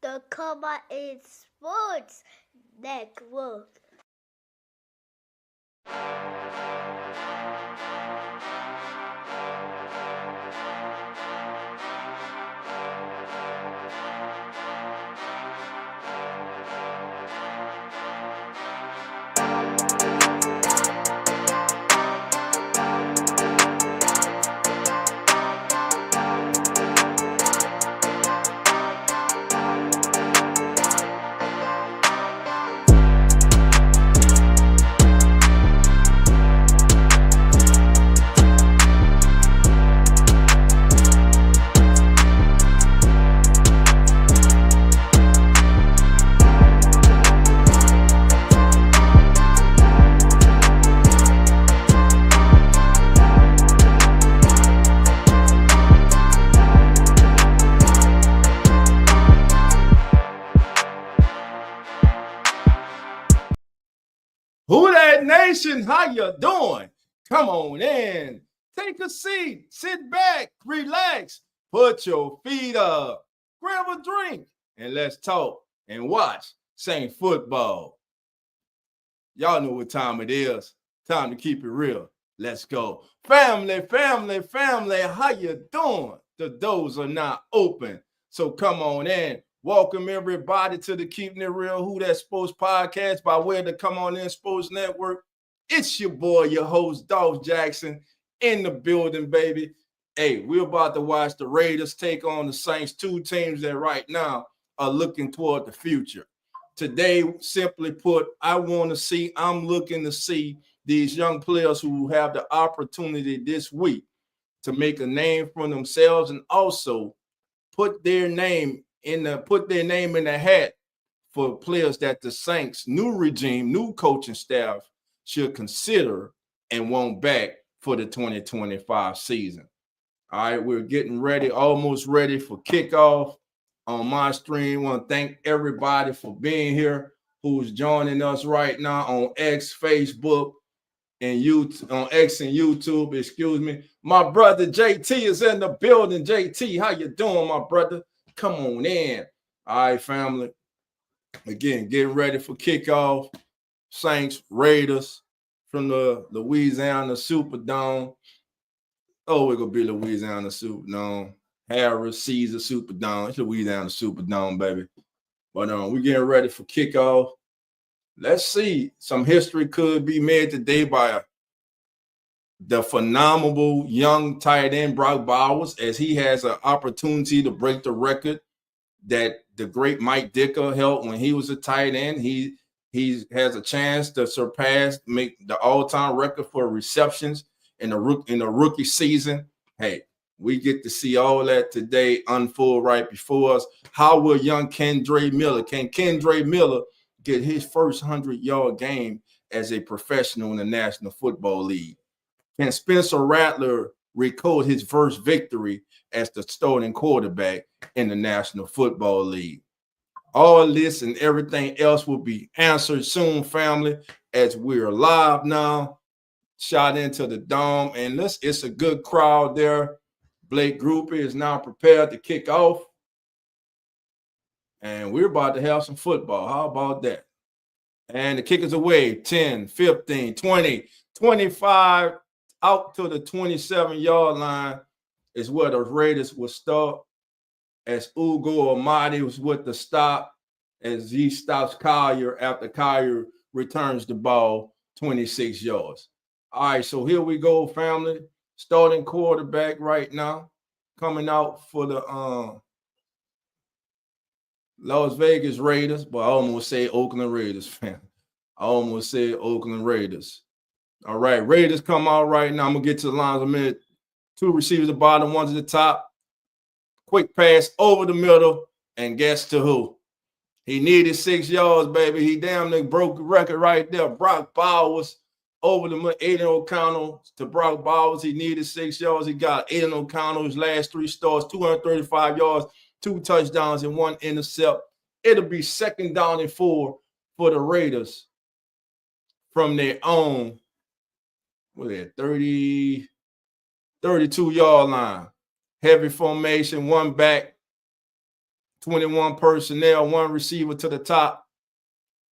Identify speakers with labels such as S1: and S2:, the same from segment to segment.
S1: the Comma in Sports Network.
S2: Who that nation? How you doing? Come on in. Take a seat. Sit back. Relax. Put your feet up. Grab a drink. And let's talk and watch Saint football. Y'all know what time it is. Time to keep it real. Let's go. Family, family, family. How you doing? The doors are not open. So come on in. Welcome everybody to the Keeping It Real Who That Sports podcast by way of the Come On In Sports Network. It's your boy, your host, Dolph Jackson, in the building, baby. Hey, we're about to watch the Raiders take on the Saints, two teams that right now are looking toward the future. Today, simply put, I'm looking to see these young players who have the opportunity this week to make a name for themselves and also put their name in the hat for players that the Saints' new regime, new coaching staff should consider and want back for the 2025 season. All right, we're getting ready, almost ready for kickoff on my stream. I want to thank everybody for being here who's joining us right now on X, Facebook, and YouTube, on X and YouTube, excuse me. My brother JT is in the building. JT, how you doing, my brother? Come on in. All right, family. Again, getting ready for kickoff. Saints, Raiders from the Louisiana Superdome. Oh, we're going to be Louisiana Superdome. Harris, Caesar Superdome. It's Louisiana Superdome, baby. But we're getting ready for kickoff. Let's see. Some history could be made today by the phenomenal young tight end Brock Bowers, as he has an opportunity to break the record that the great Mike Dicker held when he was a tight end. He has a chance to make the all-time record for receptions in the rookie season. Hey, we get to see all that today unfold right before us. How will young Kendre Miller get his first 100-yard game as a professional in the National Football League? Can Spencer Rattler record his first victory as the starting quarterback in the National Football League? All this and everything else will be answered soon, family, as we're live now, shot into the dome. And it's a good crowd there. Blake Grupe is now prepared to kick off. And we're about to have some football. How about that? And the kick is away. 10, 15, 20, 25, out to the 27-yard line is where the Raiders will start, as Ugo Amadi was with the stop, as he stops Collier after Collier returns the ball 26 yards. All right, so here we go, family. Starting quarterback right now, coming out for the Las Vegas Raiders, but I almost say Oakland Raiders, fam. I almost said Oakland Raiders. All right, Raiders come out right now. I'm going to get to the lines in a minute. Two receivers at the bottom, one to the top. Quick pass over the middle, and guess to who? He needed 6 yards, baby. He damn near broke the record right there. Brock Bowers over the Aiden O'Connell to Brock Bowers. He needed 6 yards. He got Aiden O'Connell his last 3 starts, 235 yards, 2 touchdowns, and 1 intercept. It'll be 2nd down and 4 for the Raiders from their own, 32-yard line. Heavy formation, one back 21 personnel, one receiver to the top.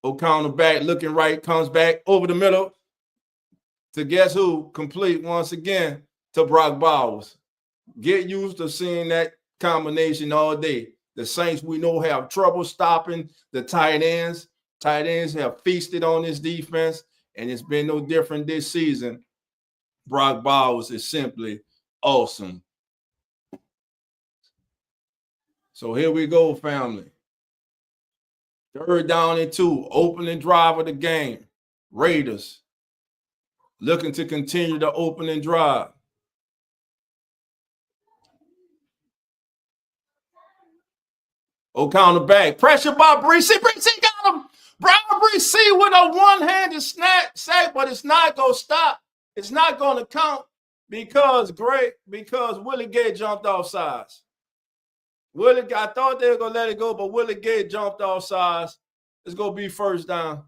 S2: O'Connell back, looking right, comes back over the middle to guess who? Complete once again to Brock Bowers. Get used to seeing that combination all day. The Saints, we know, have trouble stopping the tight ends. Tight ends have feasted on this defense, and it's been no different this season. Brock Bowers is simply awesome. So here we go, family. 3rd down and 2, opening drive of the game. Raiders looking to continue the opening drive. O'Connell back. Pressure by Breesy. Breesy got him. Brian Breesy with a one-handed sack, but it's not going to stop. It's not going to count because Willie Gay jumped off sides. I thought they were going to let it go, but Willie Gay jumped off sides. It's going to be 1st down.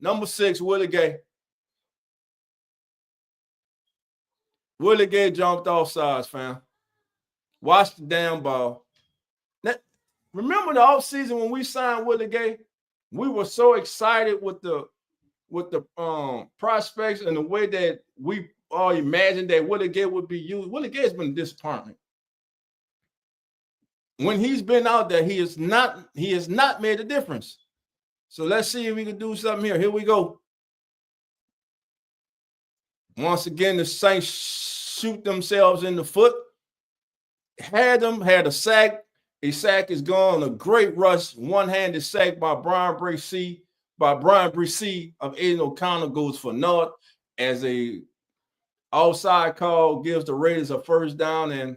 S2: Number 6, Willie Gay. Willie Gay jumped off sides, fam. Watch the damn ball. Now, remember the offseason when we signed Willie Gay? We were so excited with the prospects and the way that we all imagined that Willie Gay would be used. Willie Gay has been a disappointment. When he's been out there, he has not made a difference. So let's see if we can do something here. Here we go. Once again, the Saints shoot themselves in the foot. Had a sack. A sack is gone. A great rush, one-handed sack by Brian Breesy. Of Aiden O'Connell goes for naught as a outside call gives the Raiders a 1st down, and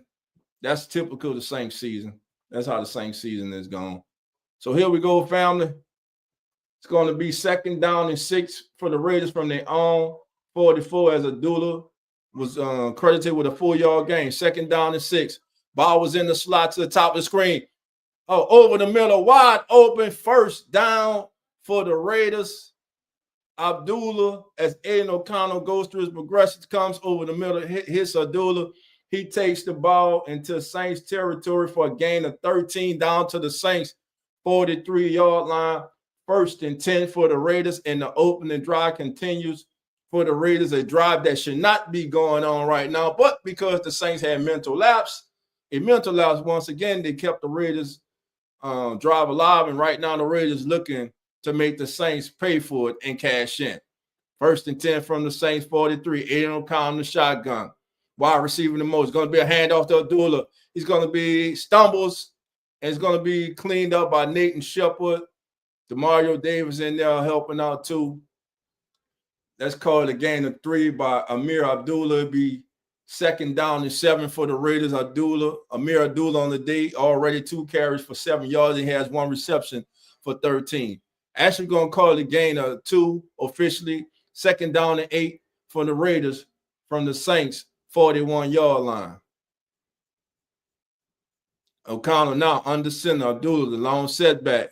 S2: that's typical of the Saints season. That's how the Saints season is gone. So here we go, family. It's going to be 2nd down and 6 for the Raiders from their own 44 as Abdullah was credited with a 4-yard gain. 2nd down and 6. Ball was in the slot to the top of the screen. Over the middle, wide open, 1st down for the Raiders. Abdullah, as Aiden O'Connell goes through his progression, comes over the middle, hits Abdullah. He takes the ball into Saints territory for a gain of 13 down to the Saints 43-yard line. 1st and 10 for the Raiders, and the opening drive continues for the Raiders, a drive that should not be going on right now, but because the Saints had mental lapse once again, they kept the Raiders drive alive, and right now the Raiders looking to make the Saints pay for it and cash in. 1st and 10 from the Saints 43. Aiden O'Connell, the shotgun. Wide receiving the most. It's going to be a handoff to Abdullah. He's going to be stumbles, and it's going to be cleaned up by Nathan Shepard. DeMario Davis in there helping out too. That's called a gain of 3 by Amir Abdullah. It'll be 2nd down and 7 for the Raiders. Amir Abdullah on the day, already 2 carries for 7 yards. He has 1 reception for 13. Actually going to call it a gain of 2 officially. 2nd down and 8 for the Raiders from the Saints 41-yard line. O'Connell now under center. Abdullah, the long setback.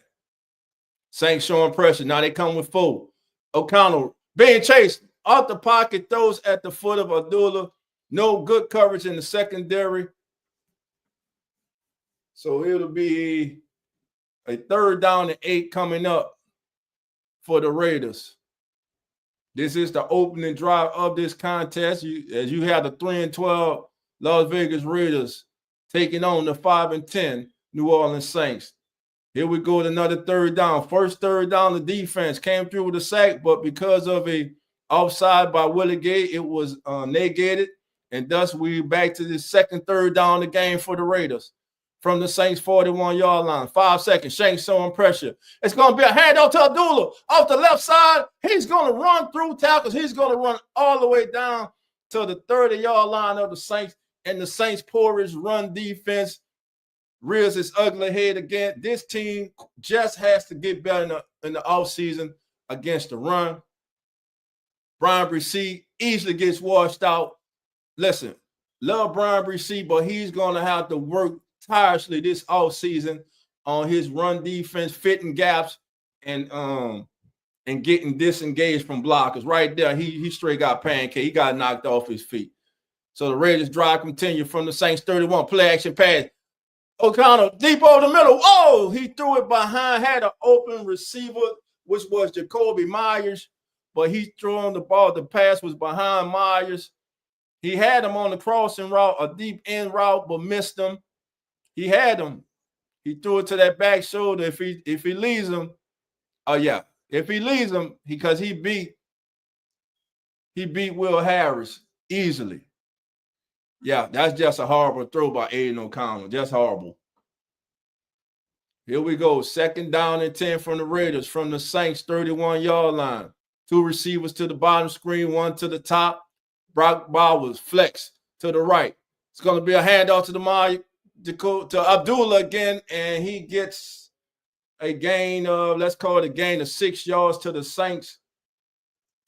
S2: Saints showing pressure. Now they come with 4. O'Connell being chased out the pocket, throws at the foot of Abdullah. No good coverage in the secondary. So it'll be a 3rd down and 8 coming up for the Raiders. This is the opening drive of this contest. As you have the 3-12 Las Vegas Raiders taking on the 5-10 New Orleans Saints. Here we go with another 3rd down. 1st 3rd down, the defense came through with a sack, but because of a offside by Willie Gay, it was negated, and thus we back to the 2nd 3rd down the game for the Raiders from the Saints 41-yard line. 5 seconds. Shanks showing pressure. It's going to be a handoff to Abdullah off the left side. He's going to run through tackles. He's going to run all the way down to the 30-yard line of the Saints, and the Saints' porous run defense rears its ugly head again. This team just has to get better in the offseason against the run. Brian Breesy easily gets washed out. Listen, love Brian Breesy, but he's going to have to work tirelessly this offseason on his run defense, fitting gaps, and getting disengaged from blockers. Right there, he straight got pancake. He got knocked off his feet. So the Raiders drive continue from the Saints 31. Play action pass. O'Connell deep over the middle. Whoa! He threw it behind, had an open receiver, which was Jacoby Myers, but he threw on the ball. The pass was behind Myers. He had him on the crossing route, a deep end route, but missed him. He had him. He threw it to that back shoulder. If he leaves him, if he leaves him, because he beat Will Harris easily. Yeah, that's just a horrible throw by Aiden O'Connell. Just horrible. Here we go. 2nd down and 10 from the Raiders, from the Saints 31-yard line. 2 receivers to the bottom screen, 1 to the top. Brock Bowers flex to the right. It's going to be a handoff to Abdullah again, and he gets a gain of, let's call it a gain of 6 yards to the Saints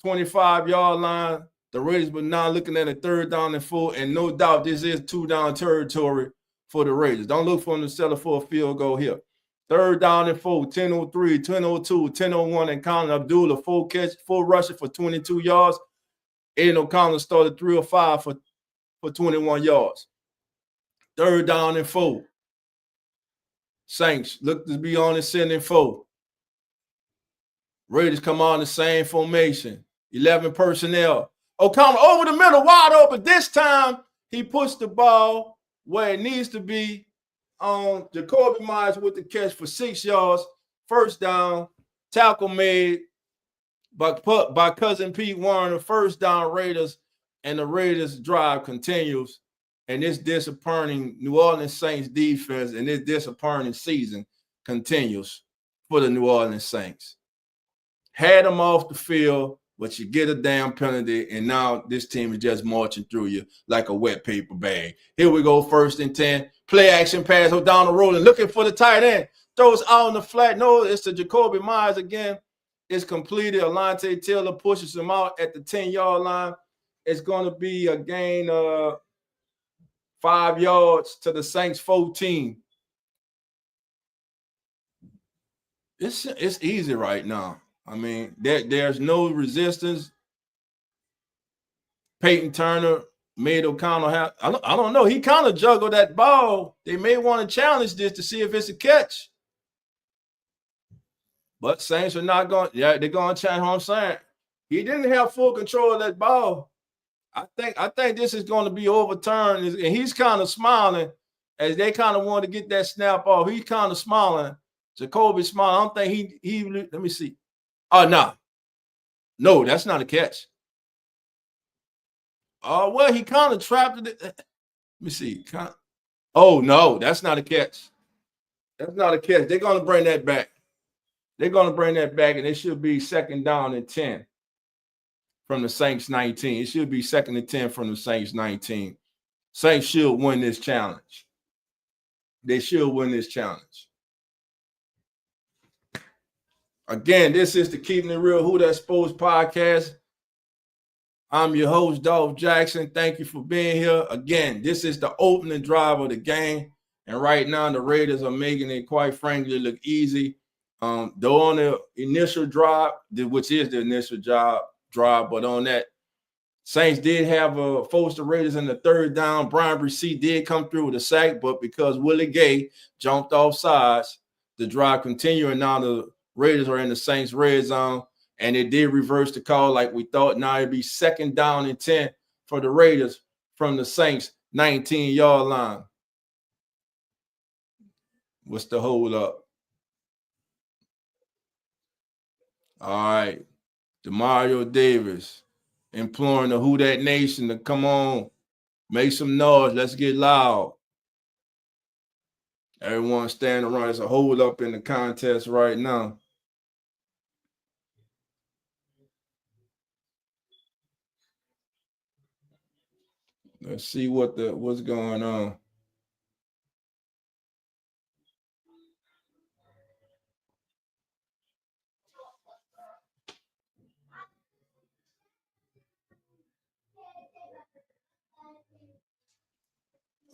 S2: 25-yard line. The Raiders were now looking at a 3rd down and 4, and no doubt this is 2-down territory for the Raiders. Don't look for them to settle for a field goal here. 3rd down and 4, 10:03, 10:02, 10:01, and counting. Abdullah, 4 rushing for 22 yards. Aiden O'Connell started 3 or 5 for 21 yards. 3rd down and 4. Saints look to be on the 2nd and 4. Raiders come on the same formation. 11 personnel. O'Connell over the middle, wide open. This time, he puts the ball where it needs to be. Jacoby Myers with the catch for 6 yards. 1st down. Tackle made by cousin Pete Warner. 1st down Raiders, and the Raiders drive continues. And this disappointing New Orleans Saints defense and this disappointing season continues for the New Orleans Saints. Had them off the field, but you get a damn penalty, and now this team is just marching through you like a wet paper bag. Here we go, 1st and 10. Play action pass down the road and looking for the tight end. Throws out on the flat. No, it's to Jacoby Myers again. It's completed. Alontae Taylor pushes him out at the 10-yard line. It's going to be a gain of 5 yards to the Saints 14. It's easy right now. I mean, there's no resistance. Peyton Turner made O'Connell have. I don't know. He kind of juggled that ball. They may want to challenge this to see if it's a catch. But Saints are not going. Yeah, they're going to challenge. What I'm saying, he didn't have full control of that ball. I think this is going to be overturned, and he's kind of smiling as they kind of want to get that snap off. He's kind of smiling. Jacoby's smiling. I don't think he. Let me see. Oh, no, that's not a catch. Oh, well, he kind of trapped it. Let me see. Oh, no, that's not a catch. That's not a catch. They're going to bring that back. They're going to bring that back, and it should be 2nd down and 10 from the Saints 19. It should be 2nd and 10 from the Saints 19. Saints should win this challenge. They should win this challenge. Again, this is the Keeping It Real Who That Sports podcast. I'm your host, Dolph Jackson. Thank you for being here. Again, this is the opening drive of the game. And right now, the Raiders are making it, quite frankly, look easy. Though on the initial drive, which is the initial drive, but on that, Saints did have forced the Raiders in the 3rd down. Brian Bresee did come through with a sack, but because Willie Gay jumped off sides, the drive continued, and now the Raiders are in the Saints red zone, and it did reverse the call like we thought. Now it'd be 2nd down and 10 for the Raiders from the Saints 19-yard line. What's the hold up? All right. Demario Davis imploring the Who Dat Nation to come on, make some noise. Let's get loud. Everyone standing around. There's a hold up in the contest right now. Let's see what's going on.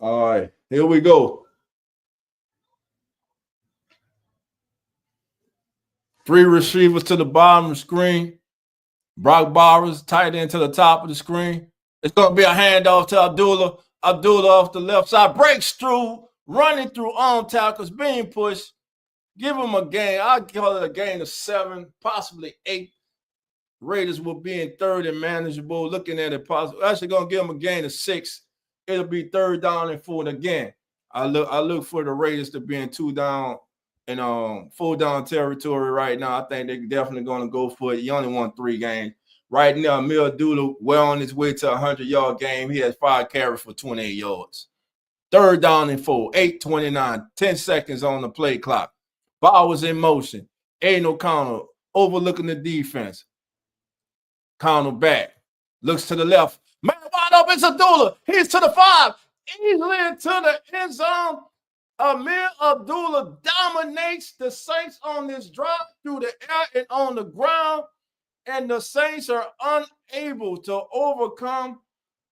S2: All right, here we go. 3 receivers to the bottom of the screen. Brock Bowers tight end to the top of the screen. It's going to be a handoff to Abdullah. Abdullah off the left side breaks through running through arm tackles, being pushed. Give them a game. I'll call it a game of 7, possibly 8. Raiders will be in third and manageable. Looking at it possible. Actually going to give them a game of 6. It'll be 3rd down and 4 again. I look for the Raiders to be in 2 down and 4 down territory right now. I think they're definitely going to go for it. He only won 3 games. Right now, Amir Abdullah well on his way to a 100-yard game. He has 5 carries for 28 yards. 3rd down and 4, 8:29, 10 seconds on the play clock. Ball was in motion. Aiden O'Connell overlooking the defense. Connell back. Looks to the left. Man wide open. It's Abdullah. He's to the 5. Easily into the end zone. Amir Abdullah dominates the Saints on this drop through the air and on the ground. And the Saints are unable to overcome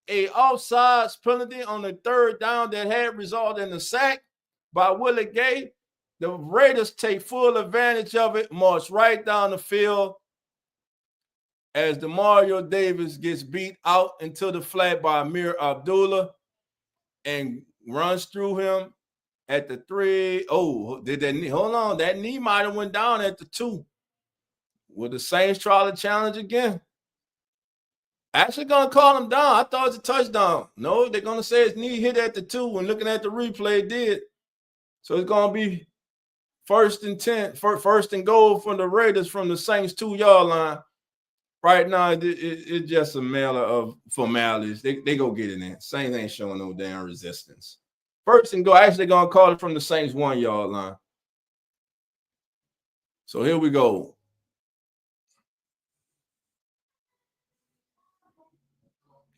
S2: a offsides penalty on the 3rd down that had resulted in a sack by Willie Gay. The Raiders take full advantage of it, march right down the field as Demario Davis gets beat out into the flat by Amir Abdullah and runs through him at the 3. Oh, did that knee? Hold on. That knee might have went down at the 2. Will the Saints try to challenge again? Actually going to call him down. I thought it was a touchdown. No, they're going to say his knee hit at the 2. When looking at the replay, it did. So it's going to be 1st and 10, 1st and goal from the Raiders from the Saints 2-yard line. Right now, it's just a matter of formalities. They go get it in. Saints ain't showing no damn resistance. 1st and goal. Actually going to call it from the Saints 1-yard line. So here we go.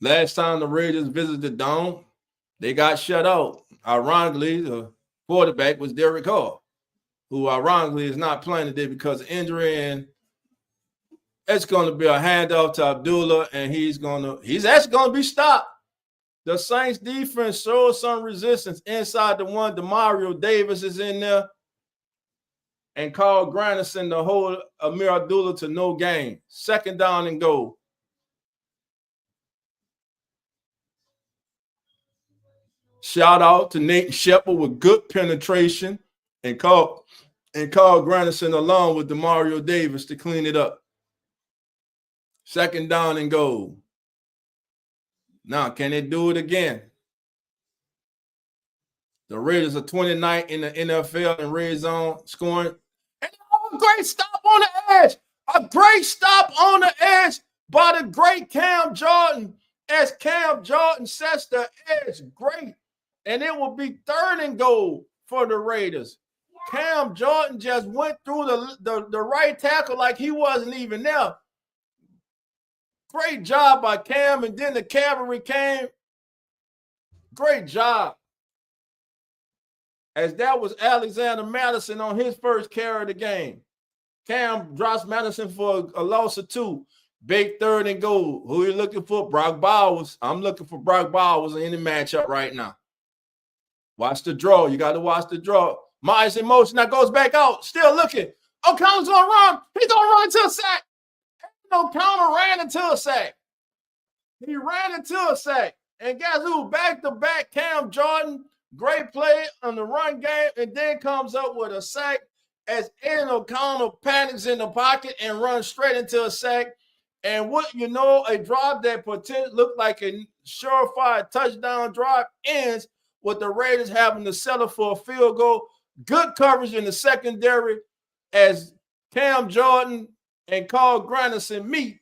S2: Last time the Raiders visited the Dome, they got shut out. Ironically, the quarterback was Derek Carr, who ironically is not playing today because of injury, and it's going to be a handoff to Abdullah, and he's actually going to be stopped. The Saints defense shows some resistance inside the 1. Demario Davis is in there, and Carl Granderson to hold Amir Abdullah to no gain. 2nd down and goal. Shout out to Nate Shepard with good penetration and Carl Granderson along with Demario Davis to clean it up. 2nd down and goal. Now, can they do it again? The Raiders are 29th in the NFL in red zone scoring. And a great stop on the edge. A great stop on the edge by the great Cam Jordan as Cam Jordan sets the edge. Great. And it will be 3rd and goal for the Raiders. Cam Jordan just went through the right tackle like he wasn't even there. Great job by Cam, and then the cavalry came. Great job. As that was Alexander Madison on his first carry of the game. Cam drops Madison for a loss of 2. Big 3rd and goal. Who are you looking for? Brock Bowers. I'm looking for Brock Bowers in any matchup right now. Watch the draw. You got to watch the draw. Myers in motion. Now goes back out. Still looking. O'Connell's going to run. He's going to run into a sack. O'Connell ran into a sack. He ran into a sack. And guess who? Back-to-back Cam Jordan. Great play on the run game. And then comes up with a sack as Aiden O'Connell panics in the pocket and runs straight into a sack. And what you know, a drop that potentially looked like a surefire touchdown drive ends with the Raiders having to settle for a field goal. Good coverage in the secondary as Cam Jordan and Carl Granderson meet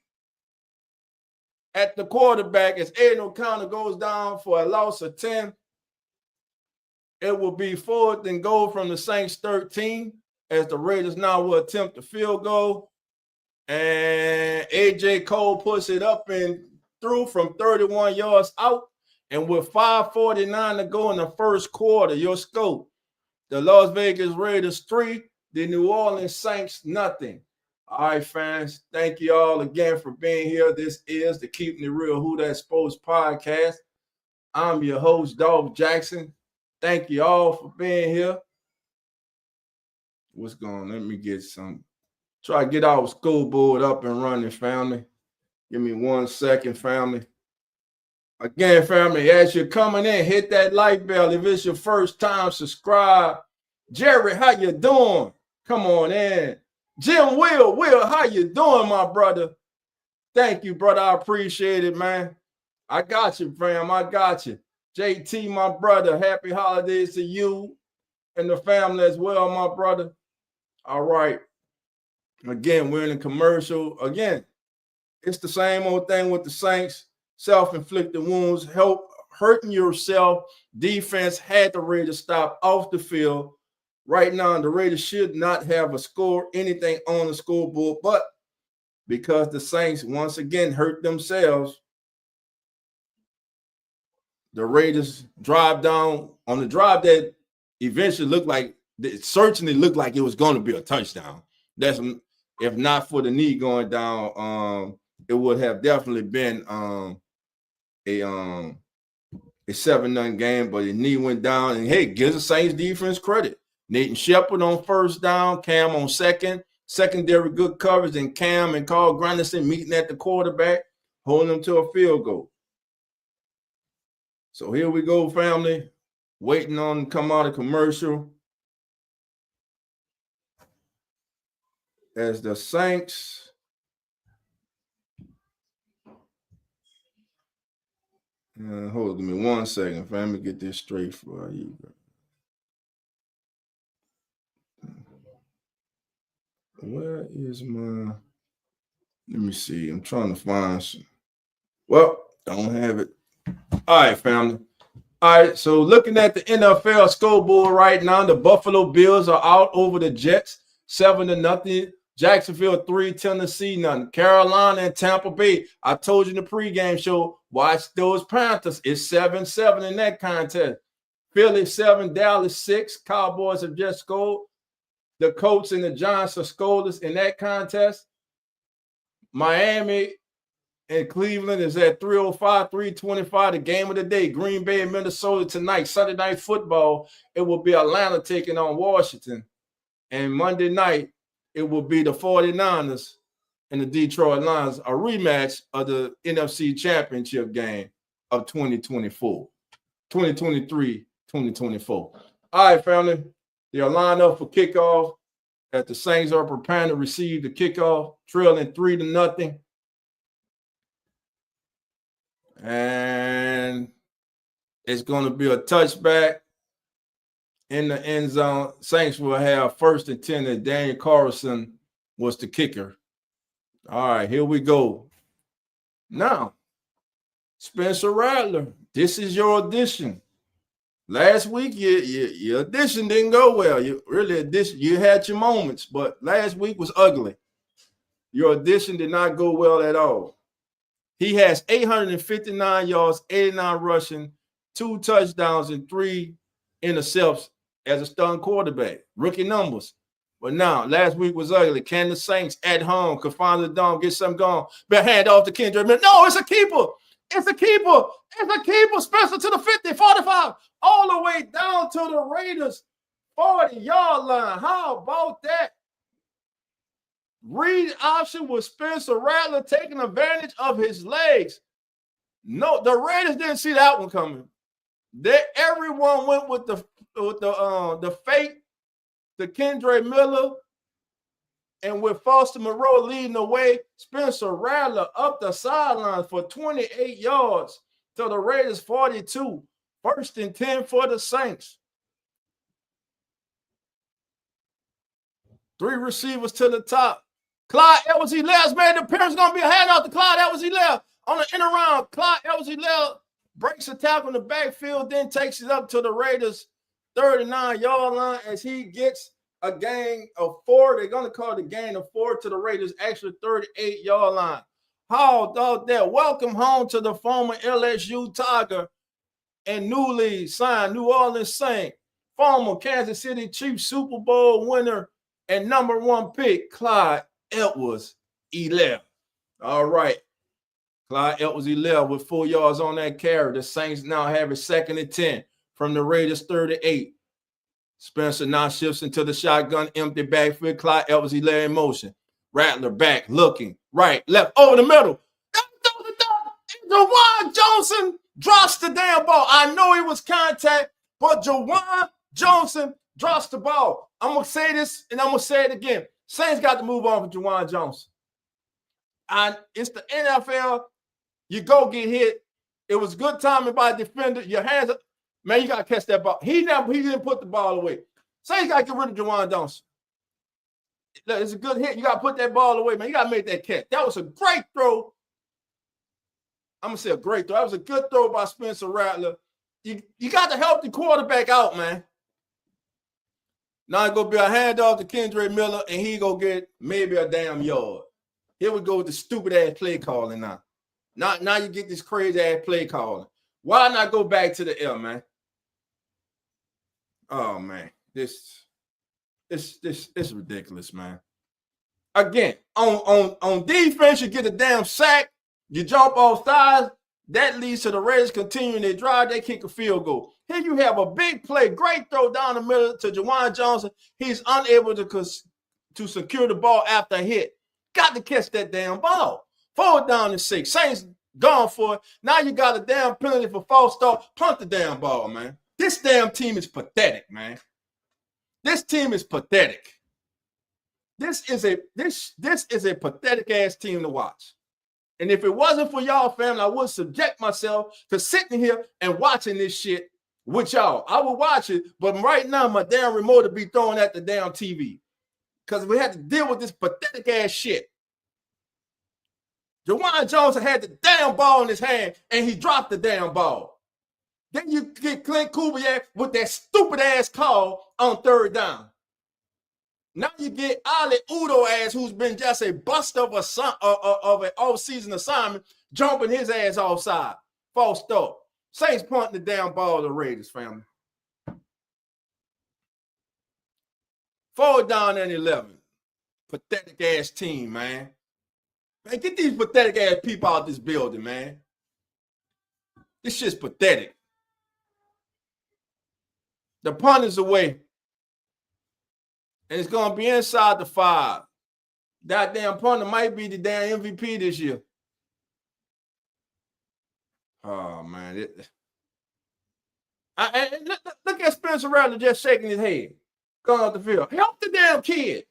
S2: at the quarterback as Aiden O'Connell goes down for a loss of 10. It will be 4th and goal from the Saints 13 as the Raiders now will attempt the field goal. And A.J. Cole puts it up and through from 31 yards out. And with 5:49 to go in the first quarter, your scope, the Las Vegas Raiders 3, the New Orleans Saints nothing. All right, fans, thank you all again for being here. This is the Keeping It Real Who That Sports podcast. I'm your host, Dolph Jackson. Thank you all for being here. What's going on? Let me get some. Try to get our school board up and running, family. Give me 1 second, family. Again, family, as you're coming in, hit that like bell. If it's your first time, subscribe. Jerry, how you doing? Come on in. Jim Will, how you doing, my brother? Thank you, brother. I appreciate it, man. I got you, fam. I got you. JT, my brother, happy holidays to you and the family as well, my brother. All right. Again, we're in a commercial. Again, it's the same old thing with the Saints. Self-inflicted wounds, hurting yourself. Defense had the Raiders stop off the field. Right now, the Raiders should not have a score, anything on the scoreboard, but because the Saints once again hurt themselves, the Raiders drive down on the drive that eventually looked like, it certainly looked like it was going to be a touchdown. That's, if not for the knee going down, it would have definitely been a 7-0 game, but his knee went down. And hey, gives the Saints defense credit. Nathan Shepard on first down, Cam on second, secondary good coverage, and Cam and Carl Granderson meeting at the quarterback, holding them to a field goal. So here we go, family. Waiting on to come out of commercial. As the Saints hold on, give me 1 second, fam. Let me get this straight for you. Where is my? Let me see. I'm trying to find some. Well, don't have it. All right, family. All right, so looking at the NFL scoreboard right now, the Buffalo Bills are out over the Jets, 7-0. Jacksonville 3, Tennessee none. Carolina and Tampa Bay. I told you in the pregame show, watch those Panthers. It's 7-7 in that contest. Philly 7, Dallas 6. Cowboys have just scored. The Colts and the Giants are scoreless in that contest. Miami and Cleveland is at 3:05, 3:25. The game of the day, Green Bay and Minnesota tonight. Sunday Night Football, it will be Atlanta taking on Washington. And Monday night, it will be the 49ers and the Detroit Lions, a rematch of the NFC Championship game of 2024, 2023, 2024. All right, family. They are lined up for kickoff as the Saints are preparing to receive the kickoff, trailing 3-0. And it's going to be a touchback in the end zone. Saints will have 1st and 10, and Daniel Carlson was the kicker. All right, here we go. Now, Spencer Rattler, this is your audition. Last week, your audition didn't go well. You had your moments, but last week was ugly. Your audition did not go well at all. He has 859 yards, 89 rushing, 2 touchdowns, and 3 intercepts as a starting quarterback. Rookie numbers. But now, last week was ugly. Can the Saints at home could finally get something going? But hand off to Kendrick. No, it's a keeper. It's a keeper. It's a keeper. Spencer to the 50, 45, all the way down to the Raiders 40-yard line. How about that? Read option with Spencer Rattler taking advantage of his legs. No, the Raiders didn't see that one coming. Everyone went with the fake to Kendre Miller, and with Foster Moreau leading the way, Spencer Rattler up the sideline for 28 yards to the Raiders 42. 1st and 10 for the Saints. 3 receivers to the top. Clyde Edwards-Helaire made the appearance. Going to be a handoff to Clyde Edwards-Helaire on the end around. Clyde Edwards-Helaire breaks a tackle in the backfield, then takes it up to the Raiders 39-yard line as he gets a gain of 4. They're going to call it a gain of 4 to the Raiders, actually 38-yard line. How about that? Welcome home to the former LSU Tiger and newly signed New Orleans Saint, former Kansas City Chiefs Super Bowl winner and number 1 pick, Clyde Edwards-Helaire. All right. Clyde Edwards-Helaire with 4 yards on that carry. The Saints now have a 2nd and 10 from the Raiders 38. Spencer now shifts into the shotgun, empty backfield. Clyde Edwards-Helaire in motion. Rattler back, looking right, left, over the middle. Juwan Johnson drops the damn ball. I know it was contact, but Juwan Johnson drops the ball. I'm going to say this, and I'm going to say it again. Saints got to move on for Juwan Johnson. And it's the NFL. You go get hit. It was good timing by the defender. Your hands up. Man, you got to catch that ball. He didn't put the ball away. Saints got to get rid of Juwan Johnson. It's a good hit. You got to put that ball away, man. You got to make that catch. That was a great throw. I'm going to say a great throw. That was a good throw by Spencer Rattler. You got to help the quarterback out, man. Now it's going to be a handoff to Kendrick Miller, and he going to get maybe a damn yard. Here we go with the stupid-ass play calling now. Now you get this crazy-ass play calling. Why not go back to the air, man? Oh, man. This is ridiculous, man. Again, on defense, you get a damn sack. You jump off sides. That leads to the Raiders continuing their drive. They kick a field goal. Here you have a big play. Great throw down the middle to Juwan Johnson. He's unable to secure the ball after a hit. Got to catch that damn ball. 4th down and 6. Saints gone for it. Now you got a damn penalty for false start. Punt the damn ball, man. This damn team is pathetic, man. This team is pathetic. This is a pathetic ass team to watch. And if it wasn't for y'all, family, I would subject myself to sitting here and watching this shit with y'all. I would watch it, but right now my damn remote would be thrown at the damn TV because we had to deal with this pathetic ass shit. Juwan Johnson had the damn ball in his hand and he dropped the damn ball. Then you get Clint Kubiak with that stupid ass call on 3rd down. Now you get Ali Udo ass, who's been just a bust of an off-season assignment, jumping his ass offside. False start. Saints punting the damn ball to the Raiders, family. 4th down and 11. Pathetic ass team, man. Man, get these pathetic ass people out this building, man. This shit's pathetic. The punt is away. And it's going to be inside the 5. That damn punter might be the damn MVP this year. Oh, man. Look at Spencer Rattler just shaking his head. Going off the field. Help the damn kid.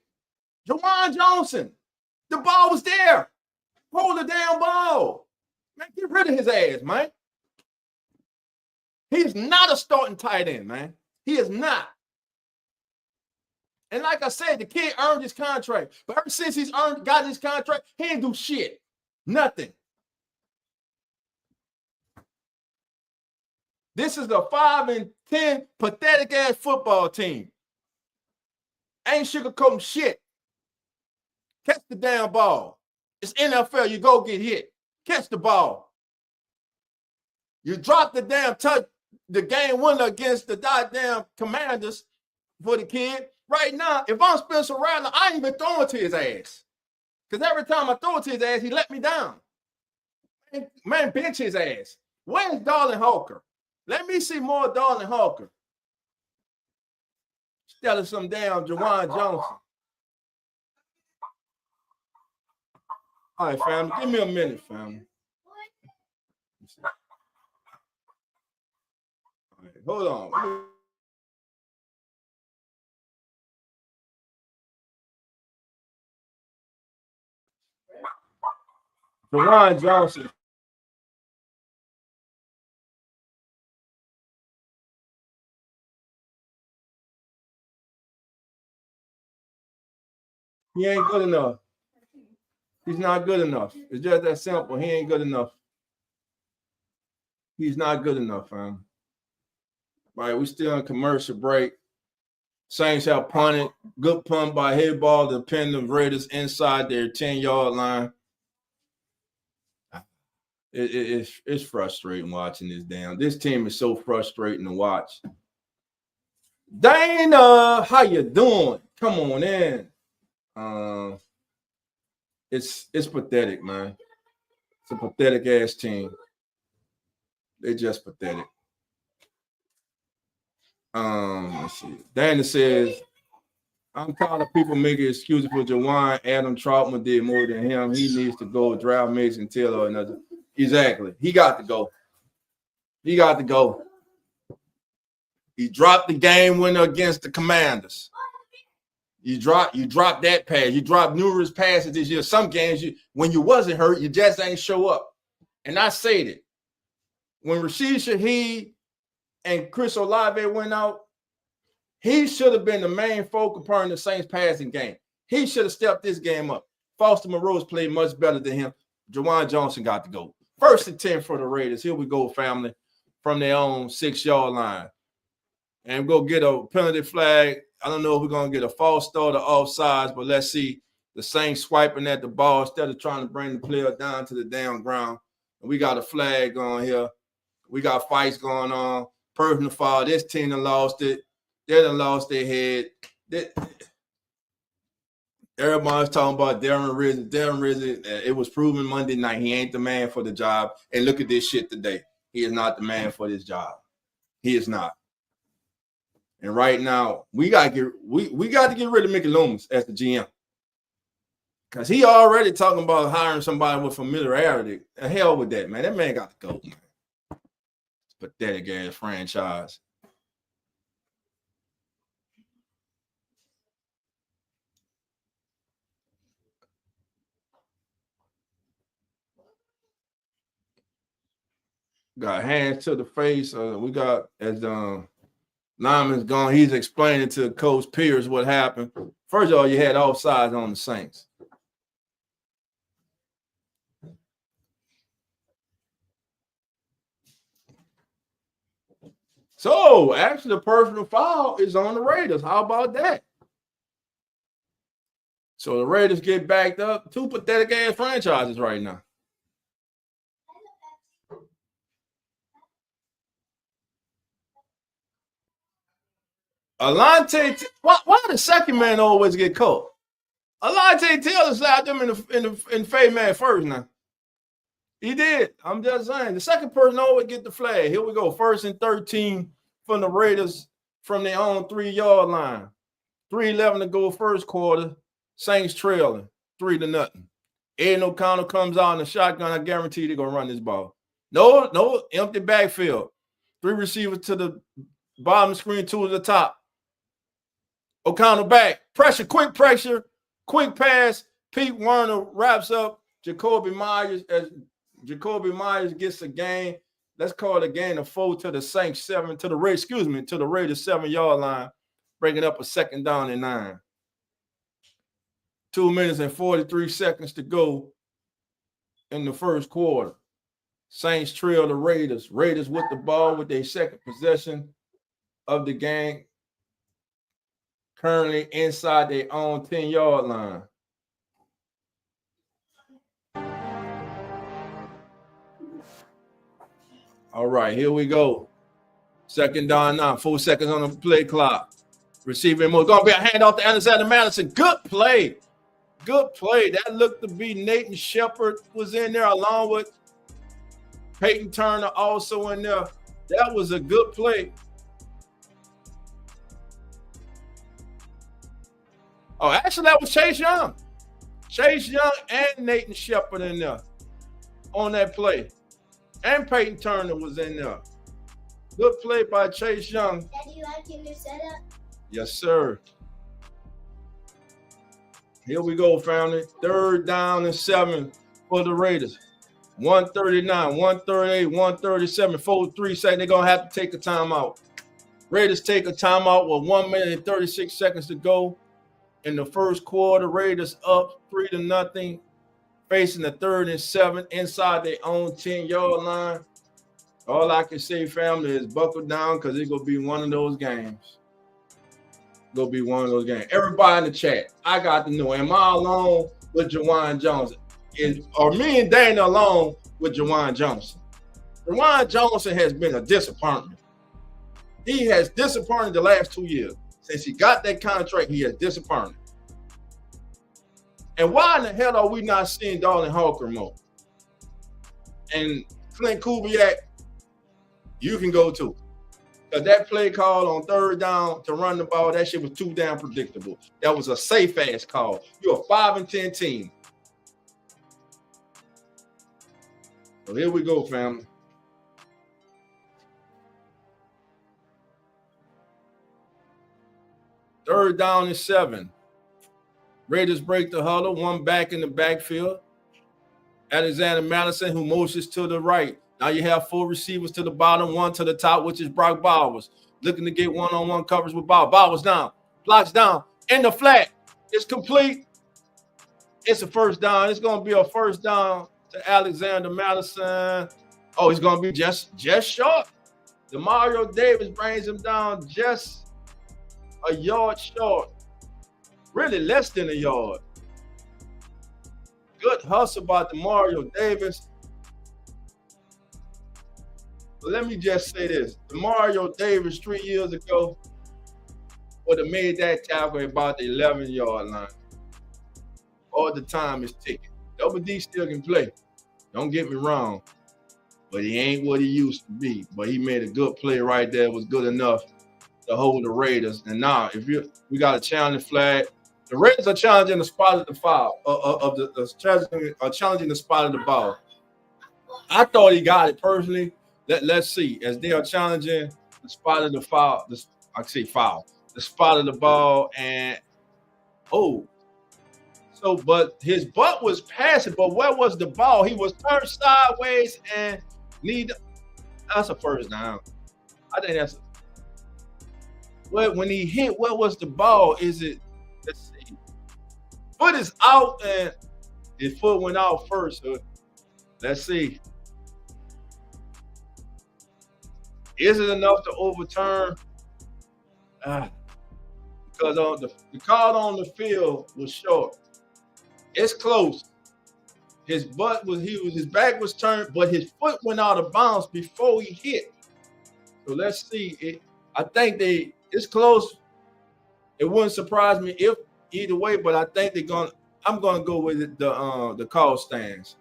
S2: Juwan Johnson. The ball was there. Hold the damn ball. Man, get rid of his ass, man. He's not a starting tight end, man. He is not. And like I said, the kid earned his contract. But ever since he's got his contract, he didn't do shit. Nothing. This is a 5-10 pathetic ass football team. Ain't sugarcoating shit. Catch the damn ball. It's NFL. You go get hit. Catch the ball. You drop the damn touch, the game winner against the goddamn Commanders for the kid. Right now, if I'm Spencer Rattler, I ain't even throwing to his ass. Because every time I throw it to his ass, he let me down. Man, bench his ass. Where's Darlin Hawker? Let me see more Darlin Hawker. Instead of some damn Juwan Johnson. All right, family. Give me a minute, family. All right, hold on. Juwan Johnson. He ain't good enough. He's not good enough. It's just that simple. He ain't good enough. He's not good enough, fam. All right, we still in commercial break. Saints have punted. Good punt by Headball to pin the Raiders inside their 10-yard line. It's frustrating watching this damn. This team is so frustrating to watch. Dana, how you doing? Come on in. It's pathetic, man. It's a pathetic ass team. They're just pathetic. Let's see. Dana says, I'm tired of people making excuses for Juwan. Adam Troutman did more than him. He needs to go. Draft Mason Taylor or another. Exactly. He got to go. He got to go. He dropped the game winner against the Commanders. You dropped that pass. You dropped numerous passes this year. Some games, when you wasn't hurt, you just ain't show up. And I said it. When Rashid Shaheed and Chris Olave went out, he should have been the main focal point in the Saints passing game. He should have stepped this game up. Foster Moreau's played much better than him. Juwan Johnson got to go. 1st and 10 for the Raiders. Here we go, family, from their own 6-yard line. And we'll get a penalty flag. I don't know if we're going to get a false start or offsides, but let's see. The Saints swiping at the ball instead of trying to bring the player down to the down ground. And we got a flag on here. We got fights going on. Personal foul. This team done lost it. They done lost their head. Everybody's talking about Darren Rizzi. Darren Rizzi, it was proven Monday night. He ain't the man for the job. And look at this shit today. He is not the man for this job. He is not. And right now, we got to get rid of Mickey Loomis as the GM. Because he already talking about hiring somebody with familiarity. The hell with that, man. That man got to go, man. It's pathetic ass franchise. Got hands to the face. We got, as Lyman's gone, he's explaining to Coach Pierce what happened. First of all, you had offsides on the Saints. So, actually, the personal foul is on the Raiders. How about that? So, the Raiders get backed up. 2 pathetic-ass franchises right now. Alante, why the second man always get caught? Alante Taylor slapped him in the fade man first now. He did. I'm just saying. The second person always get the flag. Here we go. 1st and 13 from the Raiders from their own 3-yard line. 3:11 to go first quarter. Saints trailing 3-0. Aiden O'Connell comes out in the shotgun. I guarantee they're going to run this ball. No, empty backfield. 3 receivers to the bottom screen, 2 to the top. O'Connell back. Pressure, quick pass. Pete Werner wraps up Jacoby Myers as Jacoby Myers gets a gain. Let's call it a gain of 4 to the Saints 7 to the Raiders 7-yard line, breaking up a 2nd down and 9. 2 minutes and 43 seconds to go in the first quarter. Saints trail the Raiders. Raiders with the ball with their second possession of the game. Currently inside their own 10-yard line. All right, here we go. 2nd down now. 4 seconds on the play clock. Receiving more. Going to be a handoff to Alexander Madison. Good play. That looked to be Nathan Shepard was in there along with Peyton Turner also in there. That was a good play. Oh, actually, that was Chase Young. Chase Young and Nathan Shepard in there on that play. And Peyton Turner was in there. Good play by Chase Young.
S1: Daddy, you like your new setup?
S2: Yes, sir. Here we go, family. 3rd down and 7 for the Raiders. 139, 138, 137, 43 seconds. They're going to have to take a timeout. Raiders take a timeout with 1 minute and 36 seconds to go. In the first quarter, Raiders up 3-0, facing the 3rd and 7 inside their own 10-yard line. All I can say, family, is buckle down because it's going to be one of those games. Everybody in the chat, I got to know, am I alone with Juwan Johnson? Are me and Dana alone with Juwan Johnson? Juwan Johnson has been a disappointment. He has disappointed the last 2 years. Since he got that contract, he has disappointed. And why in the hell are we not seeing Darlin Hawker more? And Clint Kubiak, you can go too. Because that play call on 3rd down to run the ball, that shit was too damn predictable. That was a safe-ass call. You're a 5-10 team. So here we go, family. 3rd down and 7. Raiders break the huddle, one back in the backfield. Alexander Madison, who motions to the right. Now you have 4 receivers to the bottom, 1 to the top, which is Brock Bowers. Looking to get one-on-one coverage with Bowers. Bowers down, blocks down, in the flat. It's complete. It's a 1st down. It's going to be a 1st down to Alexander Madison. Oh, he's going to be just short. Demario Davis brings him down just a yard short. Really less than a yard. Good hustle by Demario Davis. But let me just say this. Demario Davis 3 years ago would have made that tackle about the 11-yard line. All the time is ticking. Double D still can play. Don't get me wrong. But he ain't what he used to be. But he made a good play right there. It was good enough to hold the Raiders. And now, we got a challenge flag. The Raiders are challenging the spot of the foul, challenging the spot of the ball. I thought he got it personally. Let's see. As they are challenging the spot of the foul, the spot of the ball, and but his butt was passing. But where was the ball? He was turned sideways and that's a 1st down. I think that's when he hit. Where was the ball? Is it? Let's see. Foot is out and his foot went out first. So let's see. Is it enough to overturn? Because the call on the field was short. It's close. His back was turned, but his foot went out of bounds before he hit. So let's see. I think it's close. It wouldn't surprise me if either way, but I think I'm gonna go with the call stands.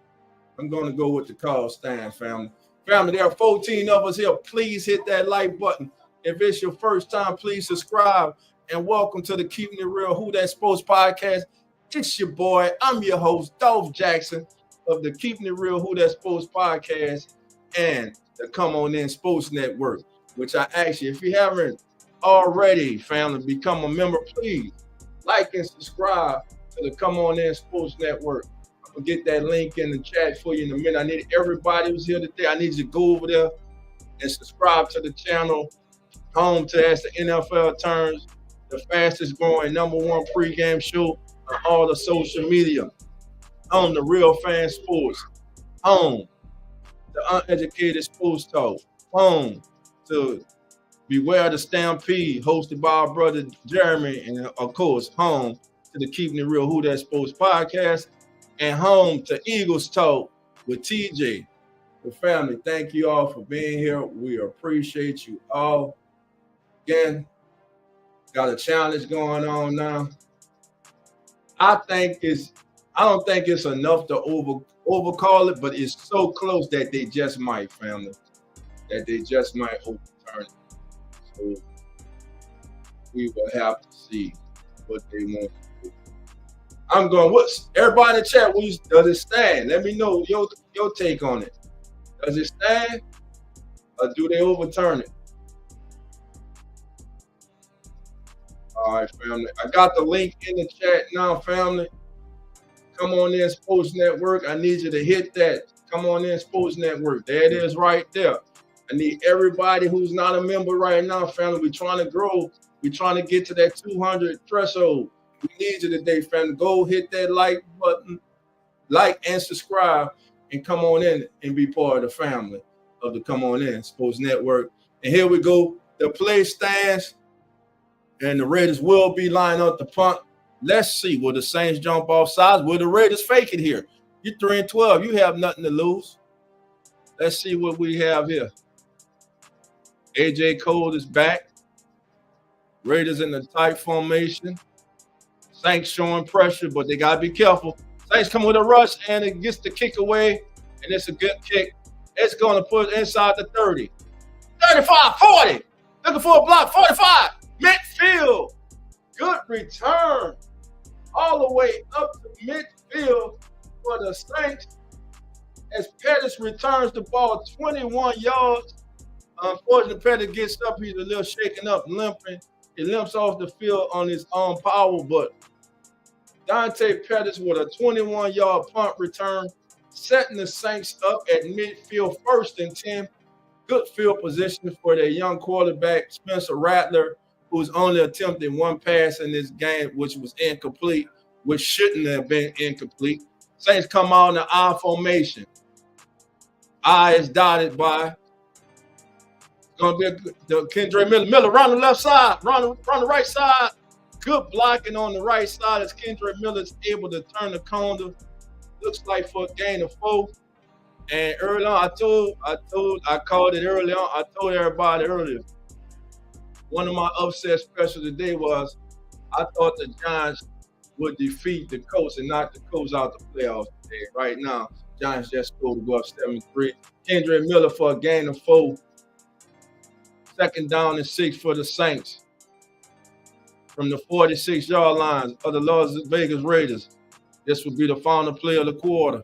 S2: I'm gonna go with the call stands, family. Family, there are 14 of us here. Please hit that like button. If it's your first time, please subscribe. And welcome to the Keeping It Real Who That Sports Podcast. It's your boy. I'm your host, DOLPH Jackson of the Keeping It Real Who That Sports Podcast and the Come On In Sports Network, which I ask you, if you haven't already, family, become a member, please like and subscribe to the Come On In Sports Network. I'm going to get that link in the chat for you in a minute. I need everybody who's here today. I need you to go over there and subscribe to the channel. Home to, as the NFL turns, the fastest growing #1 pregame show on all the social media. Home to Real Fan Sports. Home to Uneducated Sports Talk. Home to Beware the Stampede, hosted by our brother Jeremy. And of course, home to the Keeping It Real Who That Sports Podcast. And home to Eagles Talk with TJ. The family, thank you all for being here. We appreciate you all. Again, got a challenge going on now. I don't think it's enough to overcall it, but it's so close that they just might, family. That they just might overturn it. So we will have to see what they want to do. I'm going, everybody in the chat, does it stand? Let me know your take on it. Does it stand? Or do they overturn it? All right, family. I got the link in the chat now, family. Come On In Sports Network. I need you to hit that. Come On In Sports Network. There it is right there. I need everybody who's not a member right now, family. We're trying to grow. We're trying to get to that 200 threshold. We need you today, family. Go hit that like button, like and subscribe, and come on in and be part of the family of the Come On In Sports Network. And here we go. The play stands. And the Raiders will be lining up the punt. Let's see. Will the Saints jump off sides? Will the Raiders fake it here? You're 3-12. You have nothing to lose. Let's see what we have here. AJ Cole is back. Raiders in the tight formation. Saints showing pressure, but they got to be careful. Saints come with a rush, and it gets the kick away, and it's a good kick. It's going to put inside the 30. 35, 40. Looking for a block. 45. Midfield. Good return. All the way up to midfield for the Saints as Pettis returns the ball 21 yards. Unfortunately, Pettis gets up. He's a little shaken up, limping. He limps off the field on his own power, but Dante Pettis with a 21-yard punt return, setting the Saints up at midfield, 1st and 10. Good field position for their young quarterback, Spencer Rattler, who's only attempted one pass in this game, which was incomplete, which shouldn't have been incomplete. Saints come out in the I formation. I is dotted by. It's going to be the Kendre Miller. Miller run the left side, run the right side. Good blocking on the right side as Kendre Miller is able to turn the corner. Looks like for a gain of 4. And early on, I called it early on. I told everybody earlier. One of my upset specials today was I thought the Giants would defeat the Colts and knock the Colts out the playoffs today. Right now, Giants just scored to go up 7-3. Kendre Miller for a gain of 4. 2nd down and 6 for the Saints. From the 46-yard line of the Las Vegas Raiders. This would be the final play of the quarter.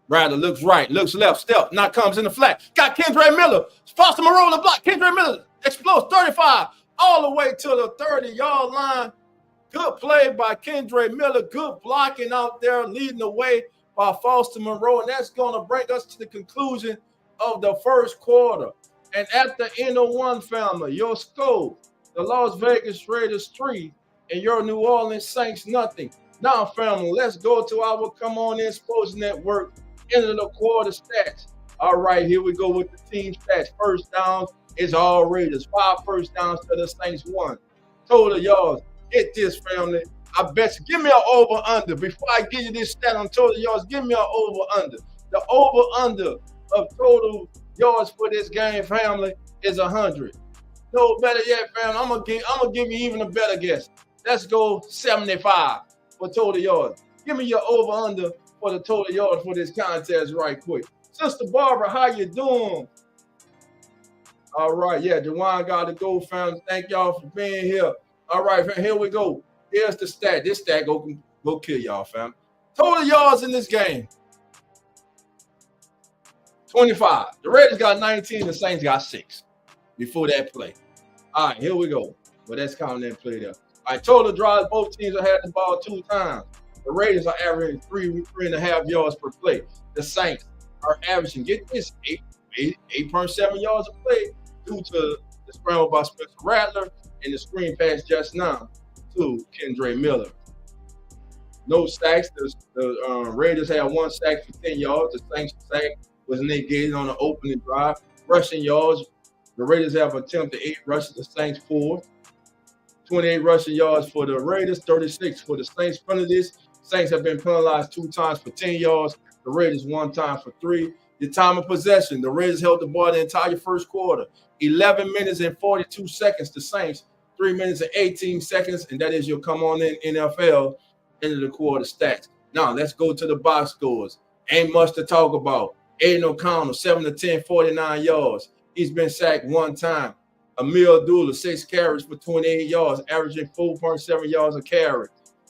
S2: Rattler looks right, looks left, step, now comes in the flat. Got Kendre Miller. Foster Moreau on the block. Kendre Miller explodes 35 all the way to the 30-yard line. Good play by Kendre Miller. Good blocking out there, leading the way by Foster Moreau. And that's going to bring us to the conclusion of the first quarter. And at the end of one, family, your score, the Las Vegas Raiders 3 and your New Orleans Saints nothing. Now, family, let's go to our Come On In Sports Network. End of the quarter stats. All right, here we go with the team stats. First down is all Raiders. 5 first downs to the Saints 1. Total yards. Get this, family. I bet you. Give me an over-under. Before I give you this stat on total yards, give me an over-under. The over-under of total yards for this game, family, is 100. No better yet, family. I'm gonna give you even a better guess. Let's go 75 for total yards. Give me your over-under for the total yards for this contest right quick. Sister Barbara, how you doing? All right, yeah, Dewan got to go, family. Thank y'all for being here. All right, fam, here we go. Here's the stat. This stat go kill y'all, fam. Total yards in this game. 25. The Raiders got 19. The Saints got 6 before that play. All right, here we go. Well, that's counting that play there. All right, total drives. Both teams have had the ball 2 times. The Raiders are averaging 3.5 yards per play. The Saints are averaging, get this, 8.7 yards a play due to the scramble by Spencer Rattler and the screen pass just now to Kendre Miller. No sacks. The Raiders had 1 sack for 10 yards. The Saints sack was negated on the opening drive. Rushing yards, the Raiders have attempted 8 rushes. The Saints 4. 28 rushing yards for the Raiders, 36 for the Saints. Penalties. Saints have been penalized 2 times for 10 yards. The Raiders 1 time for 3. The time of possession, the Raiders held the ball the entire first quarter. 11 minutes and 42 seconds. The Saints, 3 minutes and 18 seconds. And that is your Come On In NFL end of the quarter stats. Now, let's go to the box scores. Ain't much to talk about. Aiden O'Connell, 7 to 10, 49 yards. He's been sacked 1 time. Amir Abdullah, 6 carries for 28 yards, averaging 4.7 yards a carry.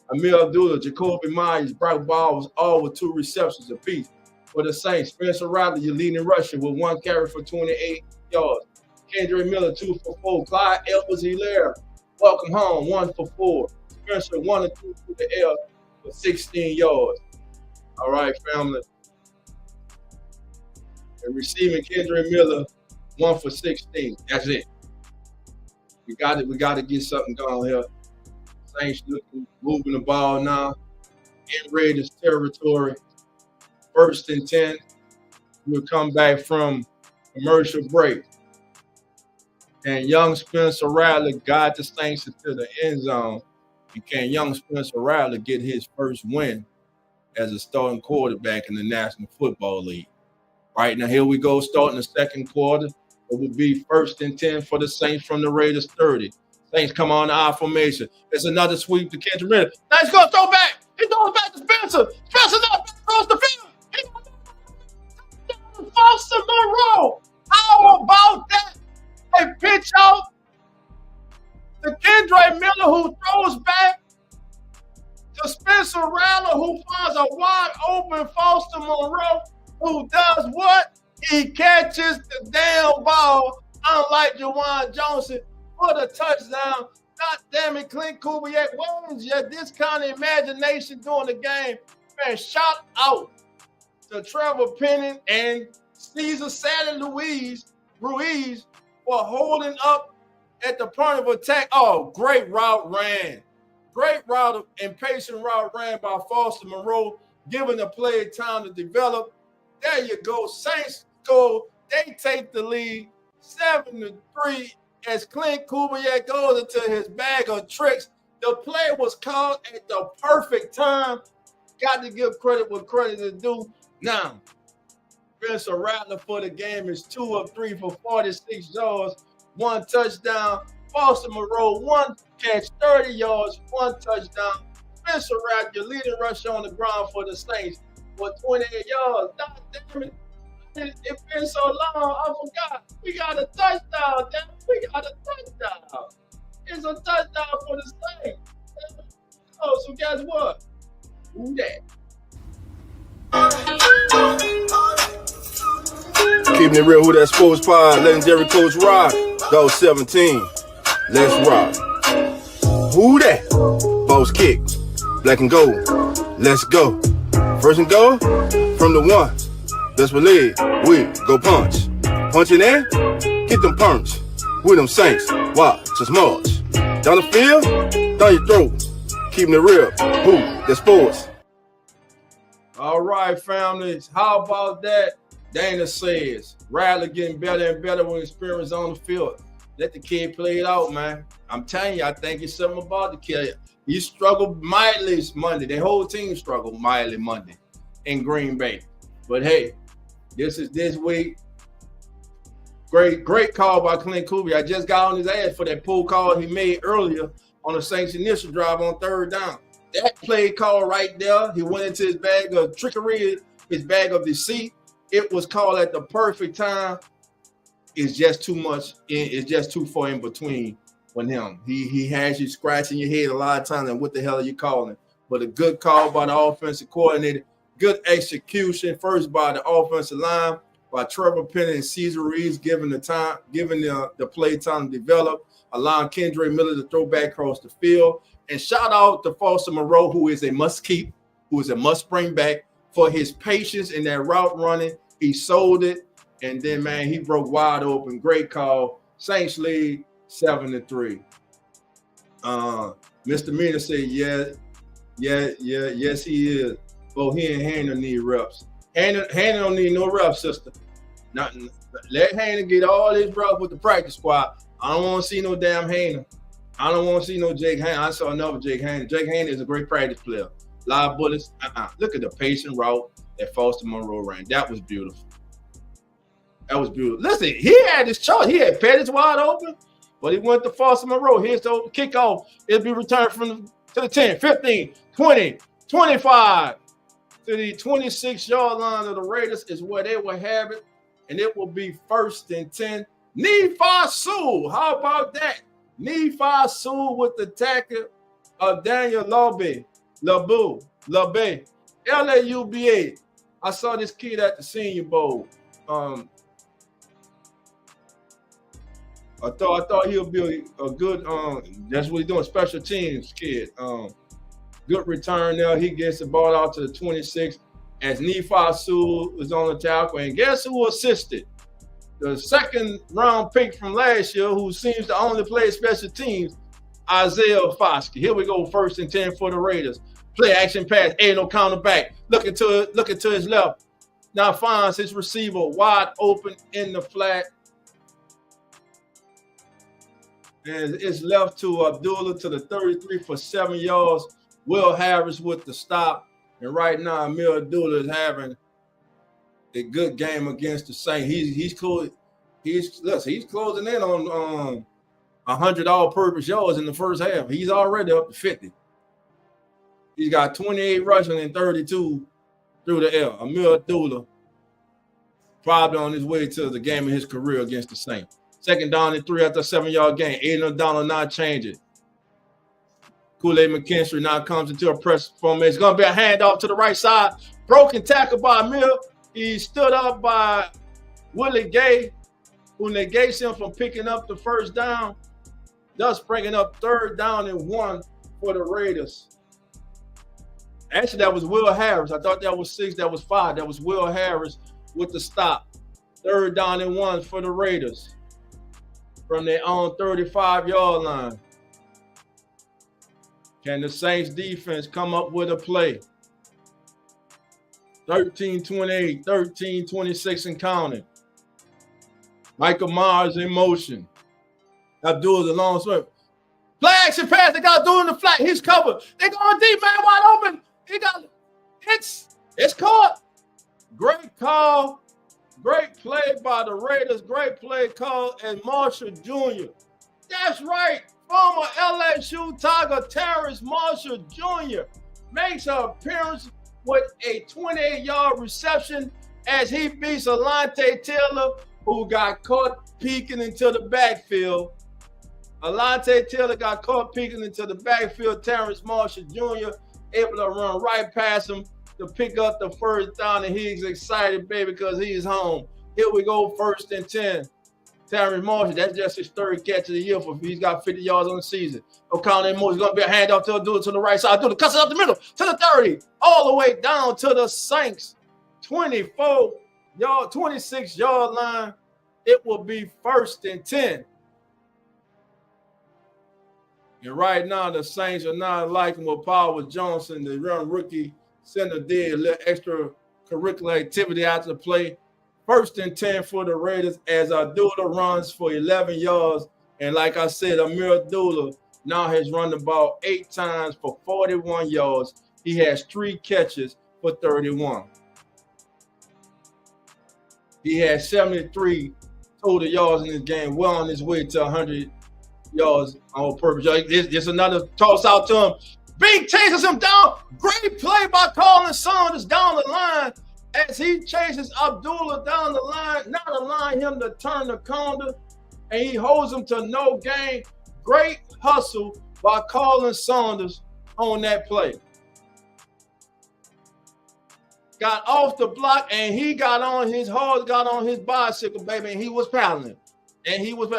S2: Amir Abdullah, Jacoby Myers, Brock Bowers, all with 2 receptions apiece. For the Saints, Spencer Rattler, your leading rusher with 1 carry for 28 yards. Kendre Miller, 2 for 4. Clyde Edwards-Helaire, welcome home, 1 for 4. Spencer, 1 and 2 for the air for 16 yards. All right, family. And receiving Kendre Miller, 1 for 16. That's it. We got to get something going here. Saints moving the ball now in Raiders territory. 1st and 10. We'll come back from commercial break. And young Spencer Rattler got the Saints into the end zone. And can young Spencer Rattler get his first win as a starting quarterback in the National Football League? Right now, here we go, starting the second quarter. It will be 1st and 10 for the Saints from the Raiders 30. Saints come on the I formation. It's another sweep to Kendre Miller. Now he's going to throw back. He throws back to Spencer. Spencer's up across the field. He's Foster Moreau. How about that? A pitch out to Kendre Miller, who throws back to Spencer Rattler, who finds a wide open Foster Moreau, who does what? He catches the damn ball, unlike Jawan Johnson, for the touchdown. God damn it, Clint Kubiak. What was your this kind of imagination during the game? Man, shout out to Trevor Penning and Caesar Sally Ruiz for holding up at the point of attack. Oh, great route ran. Great route and patient route ran by Foster Moreau, giving the play time to develop. There you go. Saints go. They take the lead 7-3 as Clint Kubiak goes into his bag of tricks. The play was called at the perfect time. Got to give credit what credit is due. Now, Spencer Rattler for the game is 2 of 3 for 46 yards, 1 touchdown. Foster Moreau, 1 catch, 30 yards, 1 touchdown. Spencer Rattler, your leading rusher on the ground for the Saints for 28 yards. God damn it. It's been so long, I forgot. We got a touchdown, damn it. We got a touchdown. It's a touchdown for the Saints. Oh, so guess what? Who that?
S3: Keeping it real, who that sports pod, legendary coach Rod, go 17, let's rock. Who that? Boss kick, black and gold, let's go. First and goal, from the 1, best believe, we go punch. Punching in, get them punch. With them Saints, watch us march. Down the field, down your throat, keeping it real, who that sports.
S2: All right, families. How about that? Dana says, Rattler getting better and better with experience on the field. Let the kid play it out, man. I'm telling you, I think it's something about the kid. He struggled mightily Monday. The whole team struggled mightily Monday in Green Bay. But hey, this is this week. Great call by Clint Kubiak. I just got on his ass for that pull call he made earlier on the Saints' initial drive on 3rd down. That play call right there, he went into his bag of trickery, his bag of deceit. It was called at the perfect time. It's just too much. It's just too far in between with him. He has you scratching your head a lot of times. And what the hell are you calling? But a good call by the offensive coordinator. Good execution first by the offensive line, by Trevor Penning and Caesar Ruiz, giving the play time to develop, allowing Kendre Miller to throw back across the field. And shout out to Foster Moreau, who is a must keep, who is a must bring back for his patience in that route running. He sold it, and then, man, he broke wide open. Great call. Saints lead 7-3. Mr. Mina said, yes, he is. But he and Hannah need reps. Hannah don't need no reps, sister. Nothing. Let Hannah get all his reps with the practice squad. I don't want to see no damn Hannah. I don't want to see no Jake Hannah. I saw another Jake Hannah. Jake Hannah is a great practice player. Live bullets. Look at the patient route that Foster Moreau ran. That was beautiful. That was beautiful. Listen, he had his choice. He had Pettis wide open, but he went to Foster Moreau. Here's the kickoff. It'll be returned to the 10, 15, 20, 25 to the 26-yard line of the Raiders is where they will have it, and it will be 1st and 10. Nephi Sewell. How about that? Nephi Sewell with the tackle of Daniel Laube, L-A-U-B-A. I saw this kid at the Senior Bowl. I thought he'll be a good. That's what he's doing. Special teams kid. Good return there. He gets the ball out to the 26 as Nephi Sewell is on the tackle. And guess who assisted? The 2nd-round pick from last year, who seems to only play special teams, Isaiah Foskey. Here we go, 1st and 10 for the Raiders. Play action pass, ain't no counter back. Looking to his left. Now finds his receiver wide open in the flat. And it's left to Abdullah to the 33 for 7 yards. Will Harris with the stop. And right now, Amir Abdullah is having a good game against the Saints. He's closing in on 100 all-purpose yards in the first half. He's already up to 50. He's got 28 rushing and 32 through the air. Amir Abdullah probably on his way to the game of his career against the Saints. 2nd down and 3 after a 7-yard gain. Aiden O'Donnell not changing. Kool-Aid McKinstry now comes into a press formation. It's going to be a handoff to the right side. Broken tackle by Amir. He stood up by Willie Gay, who negates him from picking up the 1st down. thus bringing up 3rd down and 1 for the Raiders. Actually, that was Will Harris. I thought that was 6. That was 5. That was Will Harris with the stop. 3rd down and 1 for the Raiders from their own 35-yard line. Can the Saints defense come up with a play? 13-28, 13-26 and counting. Michael Myers in motion. Abdul the long swim. Play action pass. They got Abdul in the flat. He's covered. They going deep, man, wide open. He got it's caught. Great call. Great play by the Raiders. Great play call and Marshall Jr. That's right. Former LSU Tiger Terrence Marshall Jr. makes an appearance with a 28-yard reception as he beats Alontae Taylor, who got caught peeking into the backfield. Alontae Taylor got caught peeking into the backfield. Terrence Marshall Jr. able to run right past him to pick up the 1st down, and he's excited, baby, because he's home. Here we go, 1st and 10. Terrence Marshall, that's just his 3rd catch of the year. He's got 50 yards on the season. O'Connell and Moore's going to be a handoff to Abdul to the right side. Abdul cuts it up the middle to the 30, all the way down to the Saints 26-yard line. It will be 1st and 10. And right now, the Saints are not liking what Powell Johnson, the young rookie center, did. A little extracurricular activity after the play. 1st and 10 for the Raiders as Abdullah runs for 11 yards. And like I said, Amir Abdullah now has run the ball 8 times for 41 yards. He has 3 catches for 31. He has 73 total yards in this game, well on his way to 100 yards on purpose. There's another toss out to him. Big chases him down. Great play by Colin Saunders down the line as he chases Abdullah down the line, not allowing him to turn the corner, and he holds him to no gain. Great hustle by Colin Saunders on that play. Got off the block, and he got on his horse, got on his bicycle, baby, and he was paddling. And he was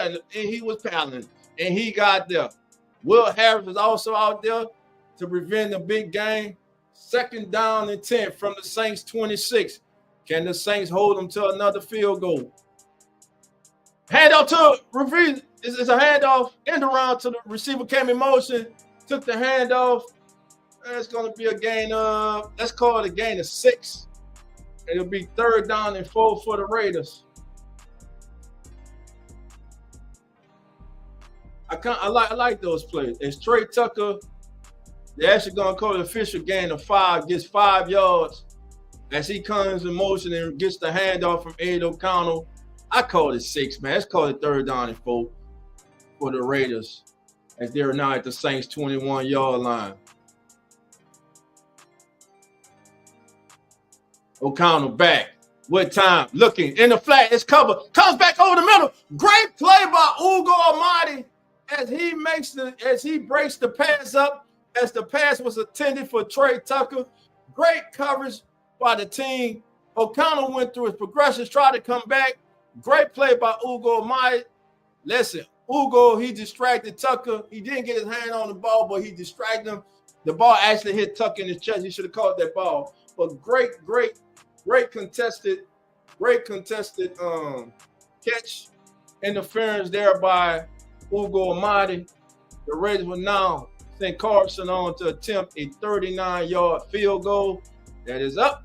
S2: paddling. And he got there. Will Harris was also out there to prevent a big game. 2nd down and 10 from the Saints 26. Can the Saints hold them to another field goal? Handoff to Ravine. It's a handoff. End around to the receiver, came in motion, took the handoff. It's going to be a gain of, let's call it a gain of 6. It'll be 3rd down and 4 for the Raiders. I like those plays. It's Trey Tucker. They're actually going to call it official gain of 5, gets 5 yards as he comes in motion and gets the handoff from Ed O'Connell. I call it 6, man. Let's call it 3rd down and 4 for the Raiders as they're now at the Saints 21-yard line. O'Connell back with time, looking in the flat, it's covered, comes back over the middle. Great play by Ugo Amadi as he breaks the pass up, as the pass was intended for Trey Tucker. Great coverage by the team. O'Connell went through his progressions, tried to come back. Great play by Ugo Amadi. Listen, Ugo, he distracted Tucker. He didn't get his hand on the ball, but he distracted him. The ball actually hit Tucker in his chest. He should have caught that ball. But great contested catch, interference there by Ugo Amadi. The Raiders will now send Carson on to attempt a 39-yard field goal. That is up,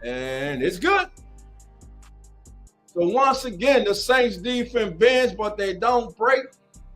S2: and it's good. So once again, the Saints defense bends, but they don't break.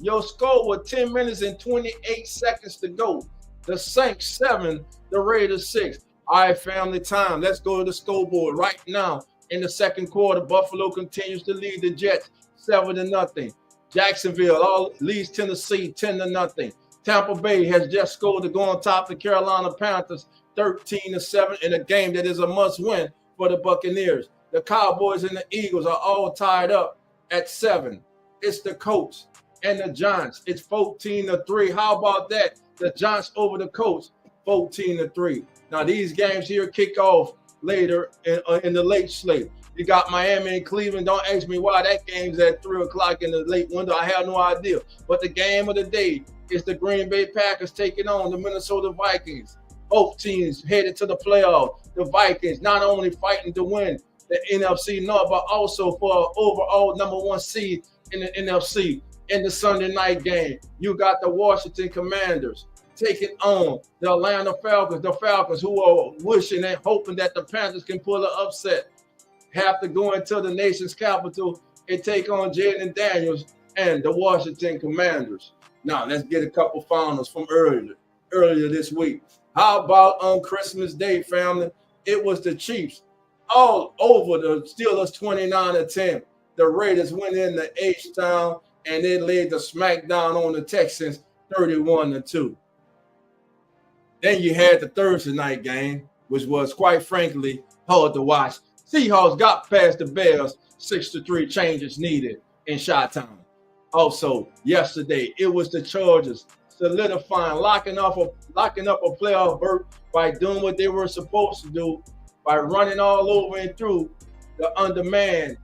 S2: Your score with 10 minutes and 28 seconds to go. The Saints 7, the Raiders 6. All right, family time. Let's go to the scoreboard right now. In the 2nd quarter, Buffalo continues to lead the Jets 7-0. Jacksonville leads Tennessee 10-0. Tampa Bay has just scored to go on top of the Carolina Panthers 13-7 in a game that is a must-win for the Buccaneers. The Cowboys and the Eagles are all tied up at 7. It's the Colts and the Giants. It's 14-3. How about that? The Giants over the Colts 14-3. Now, these games here kick off later in the late slate. You got Miami and Cleveland. Don't ask me why that game's at 3 o'clock in the late window. I have no idea. But the game of the day is the Green Bay Packers taking on the Minnesota Vikings. Both teams headed to the playoffs. The Vikings not only fighting to win the NFC North, but also for an overall #1 seed in the NFC. In the Sunday night game, you got the Washington Commanders taking on the Atlanta Falcons. The Falcons, who are wishing and hoping that the Panthers can pull an upset, have to go into the nation's capital and take on Jaden Daniels and the Washington Commanders. Now, let's get a couple finals from earlier this week. How about on Christmas Day, family? It was the Chiefs all over the Steelers 29-10. The Raiders went into H-Town and they laid the smackdown on the Texans 31-2. Then you had the Thursday night game, which was quite frankly hard to watch. Seahawks got past the Bears, 6-3 changes needed in Chi-Town. Also, yesterday, it was the Chargers solidifying, locking up a playoff berth by doing what they were supposed to do, by running all over and through the undermanned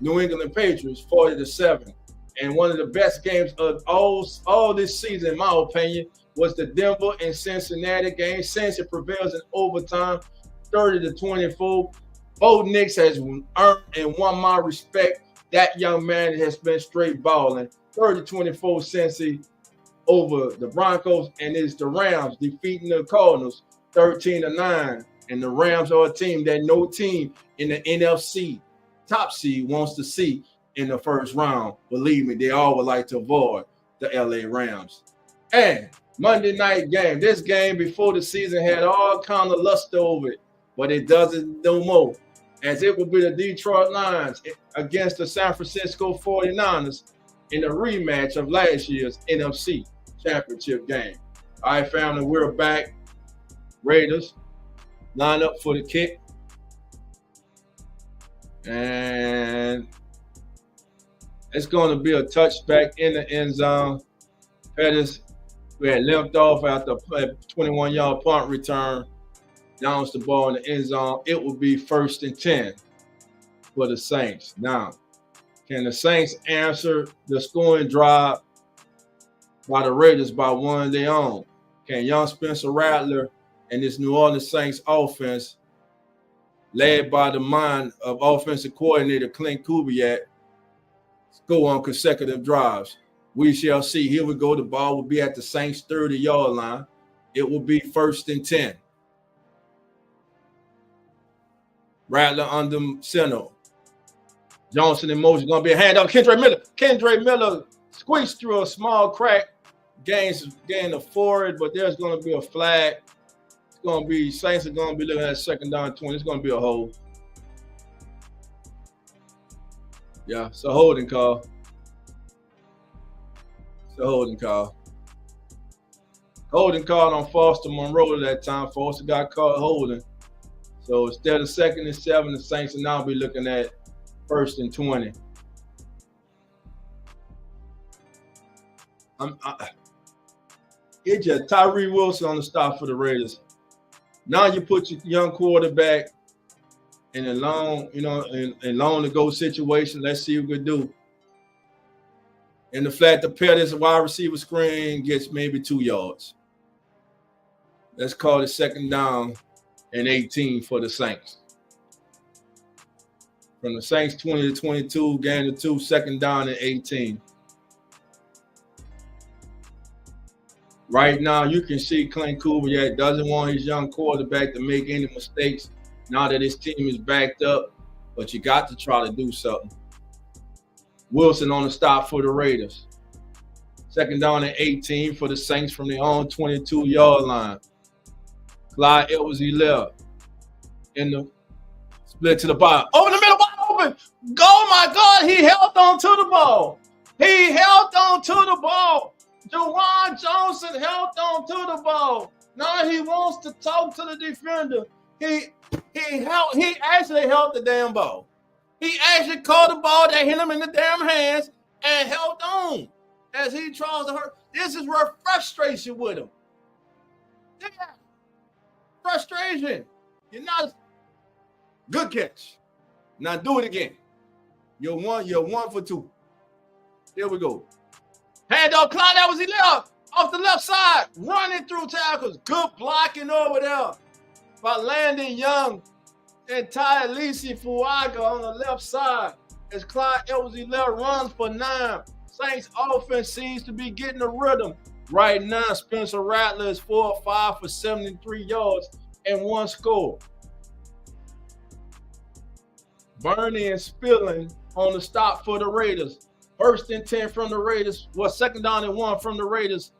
S2: New England Patriots 40-7. And one of the best games of all this season, in my opinion, was the Denver and Cincinnati game. Cincy prevails in overtime, 30-24. Bo Nix has earned and won my respect. That young man has been straight balling. 30-24 Cincy over the Broncos, and it's the Rams defeating the Cardinals 13-9. And the Rams are a team that no team in the NFC top seed wants to see in the first round. Believe me, they all would like to avoid the LA Rams. And Monday night game. This game before the season had all kind of luster over it, but it doesn't no more, as it will be the Detroit Lions against the San Francisco 49ers in the rematch of last year's NFC Championship game. All right, family, we're back. Raiders line up for the kick. And it's going to be a touchback in the end zone. Pettis, we had limped off after a 21-yard punt return. Downs the ball in the end zone. It will be 1st and 10 for the Saints. Now, can the Saints answer the scoring drive by the Raiders by one of their own? Can young Spencer Rattler and this New Orleans Saints offense, led by the mind of offensive coordinator Clint Kubiak, go on consecutive drives? We shall see. Here we go. The ball will be at the Saints' 30-yard line. It will be 1st and 10. Rattler under center. Johnson in motion. Going to be a handoff. Kendre Miller squeezed through a small crack. Gains a forward, but there's going to be a flag. It's going to be, Saints are going to be looking at 2nd down 20. It's going to be a hold. Yeah, it's a holding call. Holding call on Foster Monroe at that time. Foster got caught holding. So instead of 2nd and 7, the Saints will now be looking at 1st and 20. It's just Tyree Wilson on the stop for the Raiders. Now you put your young quarterback in a long, in long to go situation. Let's see what we can do. In the flat, the Pettis wide receiver screen gets maybe 2 yards. Let's call it 2nd down and 18 for the Saints. From the Saints 20-22, gain of 2, 2nd down and 18. Right now, you can see Clint Kubiak doesn't want his young quarterback to make any mistakes now that his team is backed up, but you got to try to do something. Wilson on the stop for the Raiders. 2nd down and 18 for the Saints from their own 22-yard line. Clyde Edwards-Helaire in the split to the bottom. Over the middle, wide open. Oh, my God, he held on to the ball. Jawan Johnson held on to the ball. Now he wants to talk to the defender. He actually held the damn ball. He actually caught the ball that hit him in the damn hands and held on as he tries to hurt. This is where frustration with him. Yeah. Frustration. You're not good catch. Now do it again. You're one for two. Here we go. Hand off, Clyde, that was the left. Off the left side, running through tackles. Good blocking over there by Landon Young and Ty Lisi Fuaga on the left side as Clyde Edwards-Helaire runs for 9. Saints offense seems to be getting a rhythm. Right now, Spencer Rattler is 4 of 5 for 73 yards and 1 score. Burney and Spilling on the stop for the Raiders. 1st and 10 from the Raiders. Well, 2nd down and 1 from the Raiders.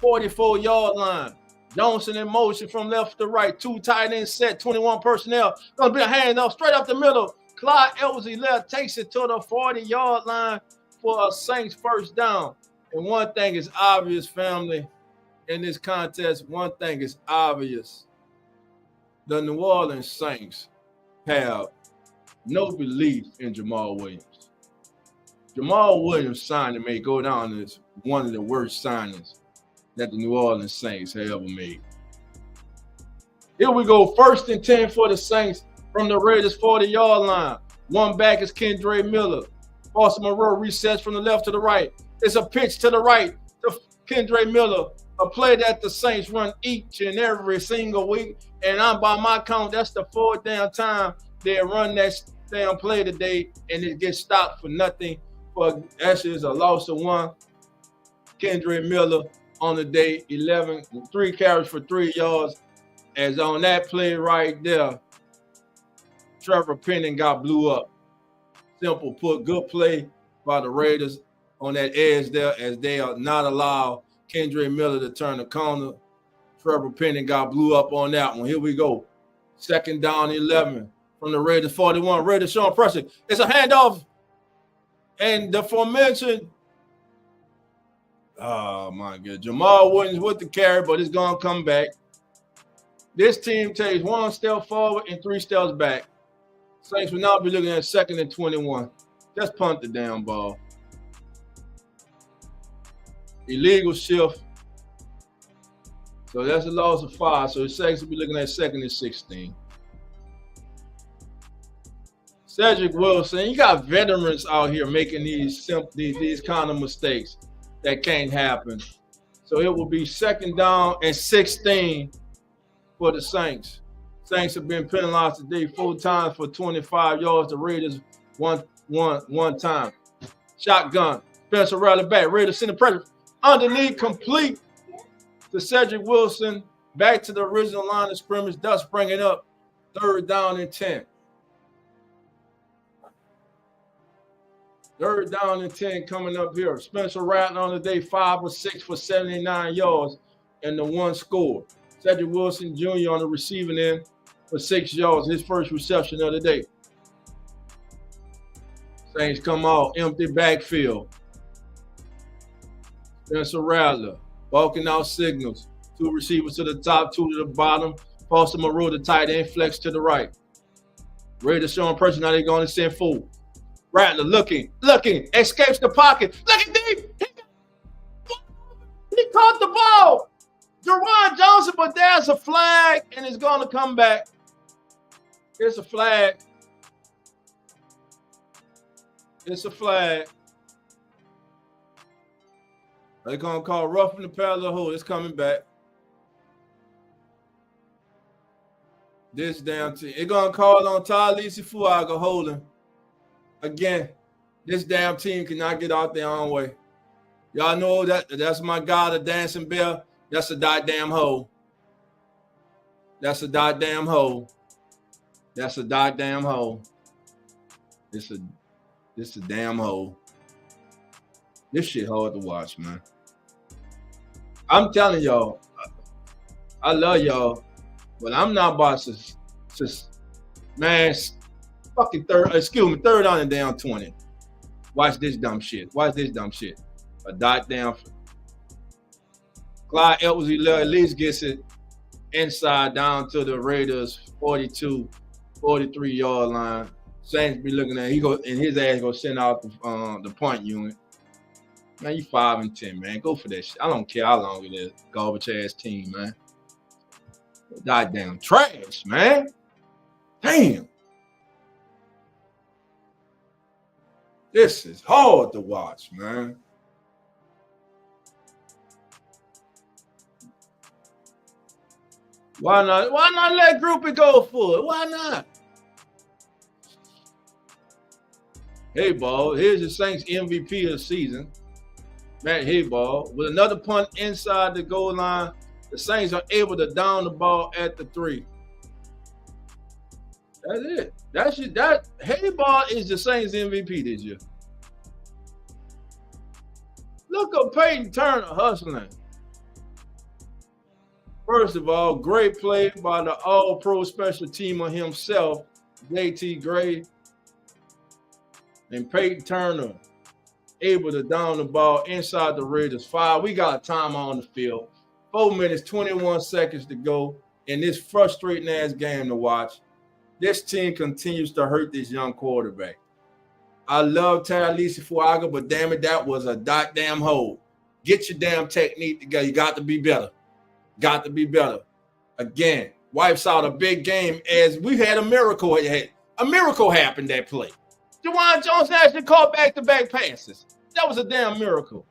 S2: 44-yard line. Johnson in motion from left to right. 2 tight ends set, 21 personnel. Gonna be a handoff straight up the middle. Clyde Edwards-Helaire takes it to the 40-yard line for a Saints 1st down. And one thing is obvious, family, in this contest, one thing is obvious. The New Orleans Saints have no belief in Jamal Williams. Jamal Williams' signing may go down as one of the worst signings that the New Orleans Saints have ever made. Here we go, 1st and 10 for the Saints from the Raiders 40-yard line. One back is Kendre Miller. Foster Moreau resets from the left to the right. It's a pitch to the right to Kendre Miller, a play that the Saints run each and every single week. And by my count, that's the 4th damn time they run that damn play today, and it gets stopped for nothing. For actually, it's a loss of 1. Kendre Miller on the day, 3 carries for 3 yards. As on that play right there, Trevor Penning got blew up. Simple put, good play by the Raiders on that edge there, as they are not allowed Kendre Miller to turn the corner. Trevor Penning got blew up on that one. Here we go. 2nd down, 11 from the Raiders 41. Raiders showing pressure. It's a handoff. And the aforementioned, oh my God, Jamal Williams with the carry, but it's going to come back. This team takes 1 step forward and 3 steps back. Saints will now be looking at 2nd and 21. Just punt the damn ball. Illegal shift. So that's a loss of 5. So the Saints will be looking at 2nd and 16. Cedric Wilson, you got veterans out here making these kind of mistakes that can't happen. So it will be 2nd down and 16 for the Saints. Saints have been penalized today 4 times for 25 yards. The Raiders one time. Shotgun. Spencer Rattler back. Raiders send the pressure. Underneath, complete to Cedric Wilson. Back to the original line of scrimmage. Thus bringing up 3rd down and 10. 3rd down and 10 coming up here. Spencer Rattler on the day, 5 of 6 for 79 yards and the 1 score. Cedric Wilson Jr. on the receiving end for 6 yards, his first reception of the day. Saints come out, empty backfield. Spencer Rattler, walking out signals. 2 receivers to the top, 2 to the bottom. Foster Moreau, the tight end, flex to the right. Raiders showing pressure, now they're going to send full. Rattler looking, escapes the pocket. Look at deep. He caught the ball. Jerron Johnson, but there's a flag, and it's going to come back. It's a flag. It's a flag. They're going to call roughing the parallel hold. It's coming back. This damn team. They're going to call on Ty Lisi Fuaga holding. Again, this damn team cannot get out their own way. Y'all know that's my guy, the dancing bear. That's a goddamn hole. That's a goddamn hole. That's a goddamn hole. This a damn hole. This shit hard to watch, man. I'm telling y'all, I love y'all, but I'm not about to man, fucking 3rd down and down 20. Watch this dumb shit. A dot down. Clyde Edwards-Helaire at least gets it inside down to the Raiders 42, 43-yard line. Saints be looking at his ass go send out the punt unit. Man, you 5 and 10, man. Go for that shit. I don't care how long it is. Garbage ass team, man. Goddamn trash, man. Damn. This is hard to watch, man. Why not? Why not let Groupie go for it? Why not? Hey, ball. Here's the Saints MVP of the season, Matt Hayball, with another punt inside the goal line. The Saints are able to down the ball at the 3. That's it. That Hayball is the Saints MVP this year. Look at Peyton Turner hustling. First of all, great play by the All-Pro special teamer himself, JT Gray. And Peyton Turner able to down the ball inside the Raiders 5. We got time on the field. 4 minutes, 21 seconds to go in this frustrating-ass game to watch. This team continues to hurt this young quarterback. I love Talisa Fuaga, but damn it, that was a damn hole. Get your damn technique together. You got to be better. Got to be better. Again, wipes out a big game as we had a miracle. A miracle happened that play. Juwan Jones actually caught back-to-back passes. That was a damn miracle.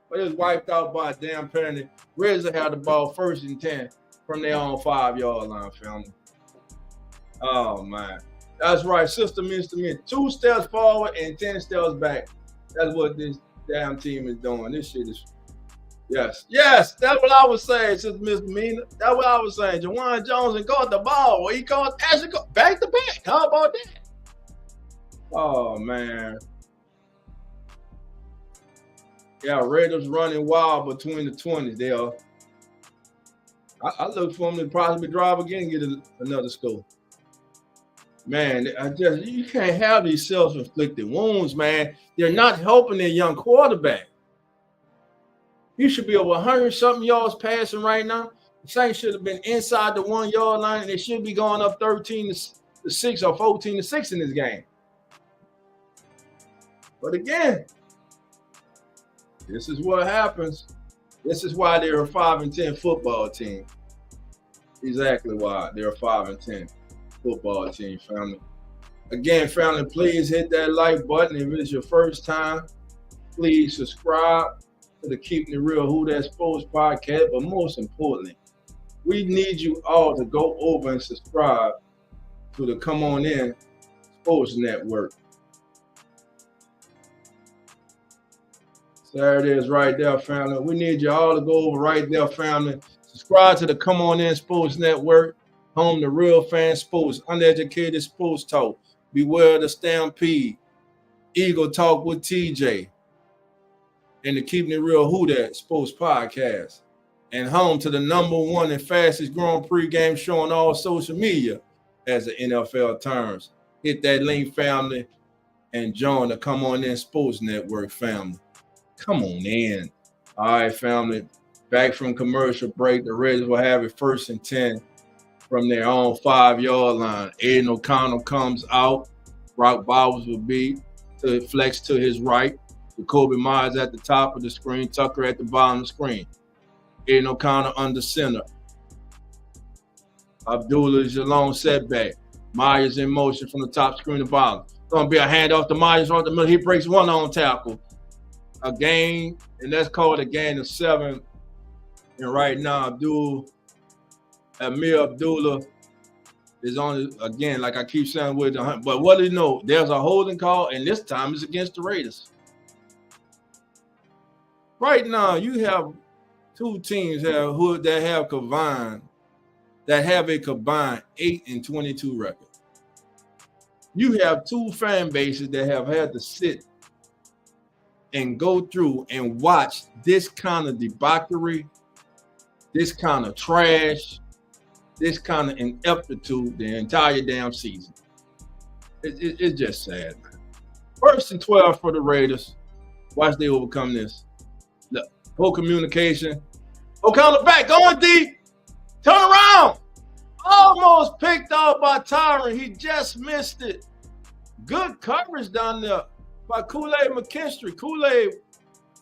S2: But it was wiped out by a damn penalty. Rizzo had the ball 1st and 10 from their own 5-yard line, family. Oh, man. That's right. System means to me 2 steps forward and 10 steps back. That's what this damn team is doing. This shit is... Yes, that's what I was saying, Sister Misdemeanor. That's what I was saying. Juwan Jones caught the ball. He caught back-to-back. How about that? Oh, man. Yeah, Raiders running wild between the 20s there. I look for them to possibly drive again and get another score. Man, you can't have these self-inflicted wounds, man. They're not helping their young quarterback. You should be over 100-something yards passing right now. The Saints should have been inside the 1-yard line, and they should be going up 13-6 or 14-6 in this game. But again, this is what happens. This is why they're a 5-10 football team. Exactly why they're a 5-10 football team, family. Again, family, please hit that like button. If it's your first time, please subscribe to the Keeping It Real Who That Sports podcast. But most importantly, we need you all to go over and subscribe to the Come On In Sports Network. There it is right there, family. We need you all to go over right there, family. Subscribe to the Come On In Sports Network, home to real fan sports, uneducated sports talk. Beware the Stampede, Eagle Talk with TJ, and the Keeping It Real Who That Sports podcast. And home to the #1 and fastest growing pregame show on all social media as the NFL terms. Hit that link, family, and join the Come On In Sports Network, family. Come on in. All right, family. Back from commercial break. The Raiders will have it 1st and 10 from their own 5-yard line. Aiden O'Connell comes out. Brock Bowers will be to flex to his right. Jacoby Myers at the top of the screen. Tucker at the bottom of the screen. Aiden O'Connell under center. Abdullah is your long setback. Myers in motion from the top screen to bottom. Going to be a handoff to Myers right in the middle. He breaks one on tackle. A gain, and that's called a gain of 7. And right now, Amir Abdullah is on, again, like I keep saying, with the hunt. But what do you know? There's a holding call, and this time it's against the Raiders. Right now, you have 2 teams that have a combined 8-22 record. You have 2 fan bases that have had to sit and go through and watch this kind of debauchery, this kind of trash, this kind of ineptitude the entire damn season. It's just sad, man. 1st and 12 for the Raiders. Watch they overcome this. Look, poor communication. O'Connell back, going deep. Turn around. Almost picked off by Tyron. He just missed it. Good coverage down there by Kool-Aid McKinstry. Kool-Aid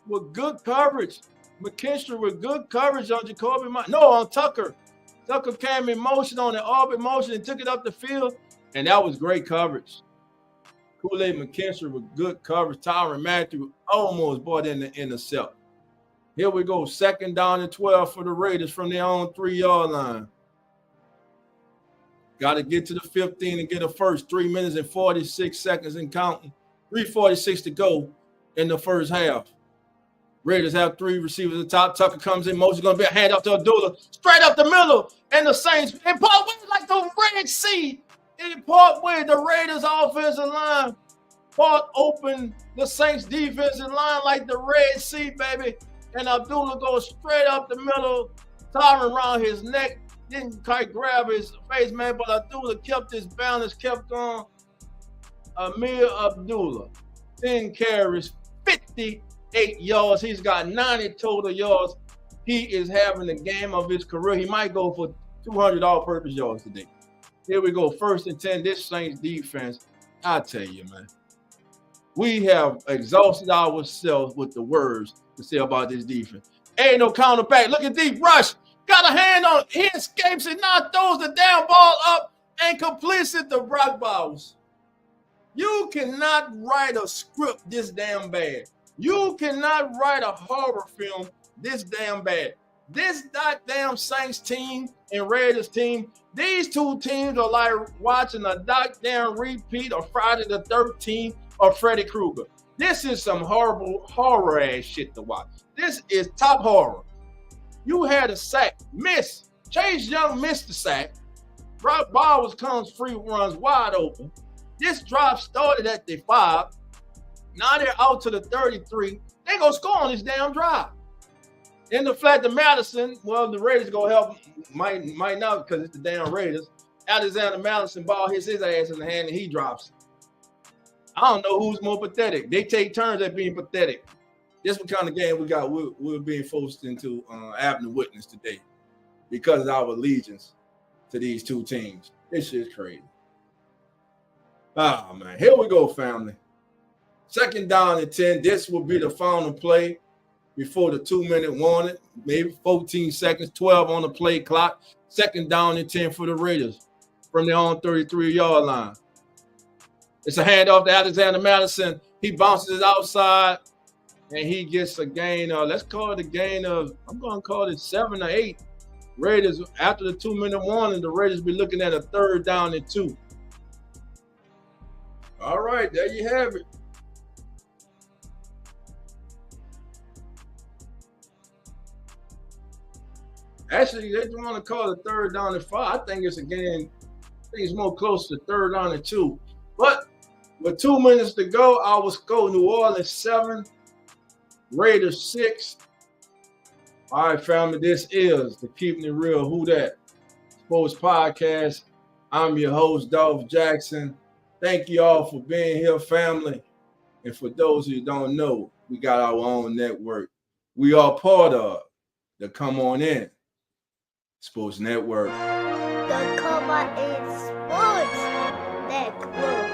S2: with good coverage. McKinstry with good coverage on Jacoby Myers. No, on Tucker. Tucker came in motion on the orbit motion and took it up the field, and that was great coverage. Kool-Aid McKinstry with good coverage. Tyrann Mathieu almost brought in the intercept. Here we go. 2nd down and 12 for the Raiders from their own 3-yard line. Got to get to the 15 and get a first. 3 minutes and 46 seconds and counting. 3:46 to go in the first half. Raiders have 3 receivers at the top. Tucker comes in. Motion's going to be a handoff to Abdullah. Straight up the middle. And the Saints, they part way like the Red Sea. They part way. The Raiders offensive line part open the Saints defensive line like the Red Sea, baby. And Abdullah goes straight up the middle. Tyrann around his neck. Didn't quite grab his face, man, but Abdullah kept his balance, kept going. Amir Abdullah, 10 carries, 58 yards. He's got 90 total yards. He is having the game of his career. He might go for 200 all-purpose yards today. Here we go, 1st and 10. This Saints defense, I tell you, man, we have exhausted ourselves with the words to say about this defense. Ain't no counterback. Look at deep rush. Got a hand on it. He escapes it, now throws the damn ball up and completes it to Brock Bowers. You cannot write a script this damn bad. You cannot write a horror film this damn bad. This goddamn Saints team and Raiders team, these two teams are like watching a goddamn repeat of Friday the 13th or Freddy Krueger. This is some horrible horror ass shit to watch. This is top horror. You had a sack, miss. Chase Young missed the sack. Brock Bowers comes free, runs wide open. This drive started at the 5. Now they're out to the 33. They gonna score on this damn drive. In the flat to Madison, well, the Raiders gonna help. Might not because it's the damn Raiders. Alexander Madison ball hits his ass in the hand and he drops it. I don't know who's more pathetic. They take turns at being pathetic. This is what kind of game we got. We're being forced into having to witness today because of our allegiance to these two teams. This shit's crazy. Oh, man. Here we go, family. 2nd down and 10. This will be the final play before the 2-minute warning. Maybe 14 seconds, 12 on the play clock. 2nd down and 10 for the Raiders from their own 33-yard line. It's a handoff to Alexander Madison. He bounces it outside. And he gets a gain of, let's call it a gain of, I'm going to call it 7 or 8. Raiders, after the 2-minute warning, the Raiders be looking at a 3rd down and 2. All right, there you have it. Actually, they want to call it 3rd down and 5. I think it's a game, I think it's more close to 3rd down and 2. But with 2 minutes to go, I will score New Orleans 7. Raiders 6. All right, family, this is the Keeping It Real Who Dat Sports Podcast. I'm your host, DOLPH Jackson. Thank you all for being here, family. And for those who don't know, we got our own network. We are part of the Come On In Sports Network.
S1: The Come On In Sports Network.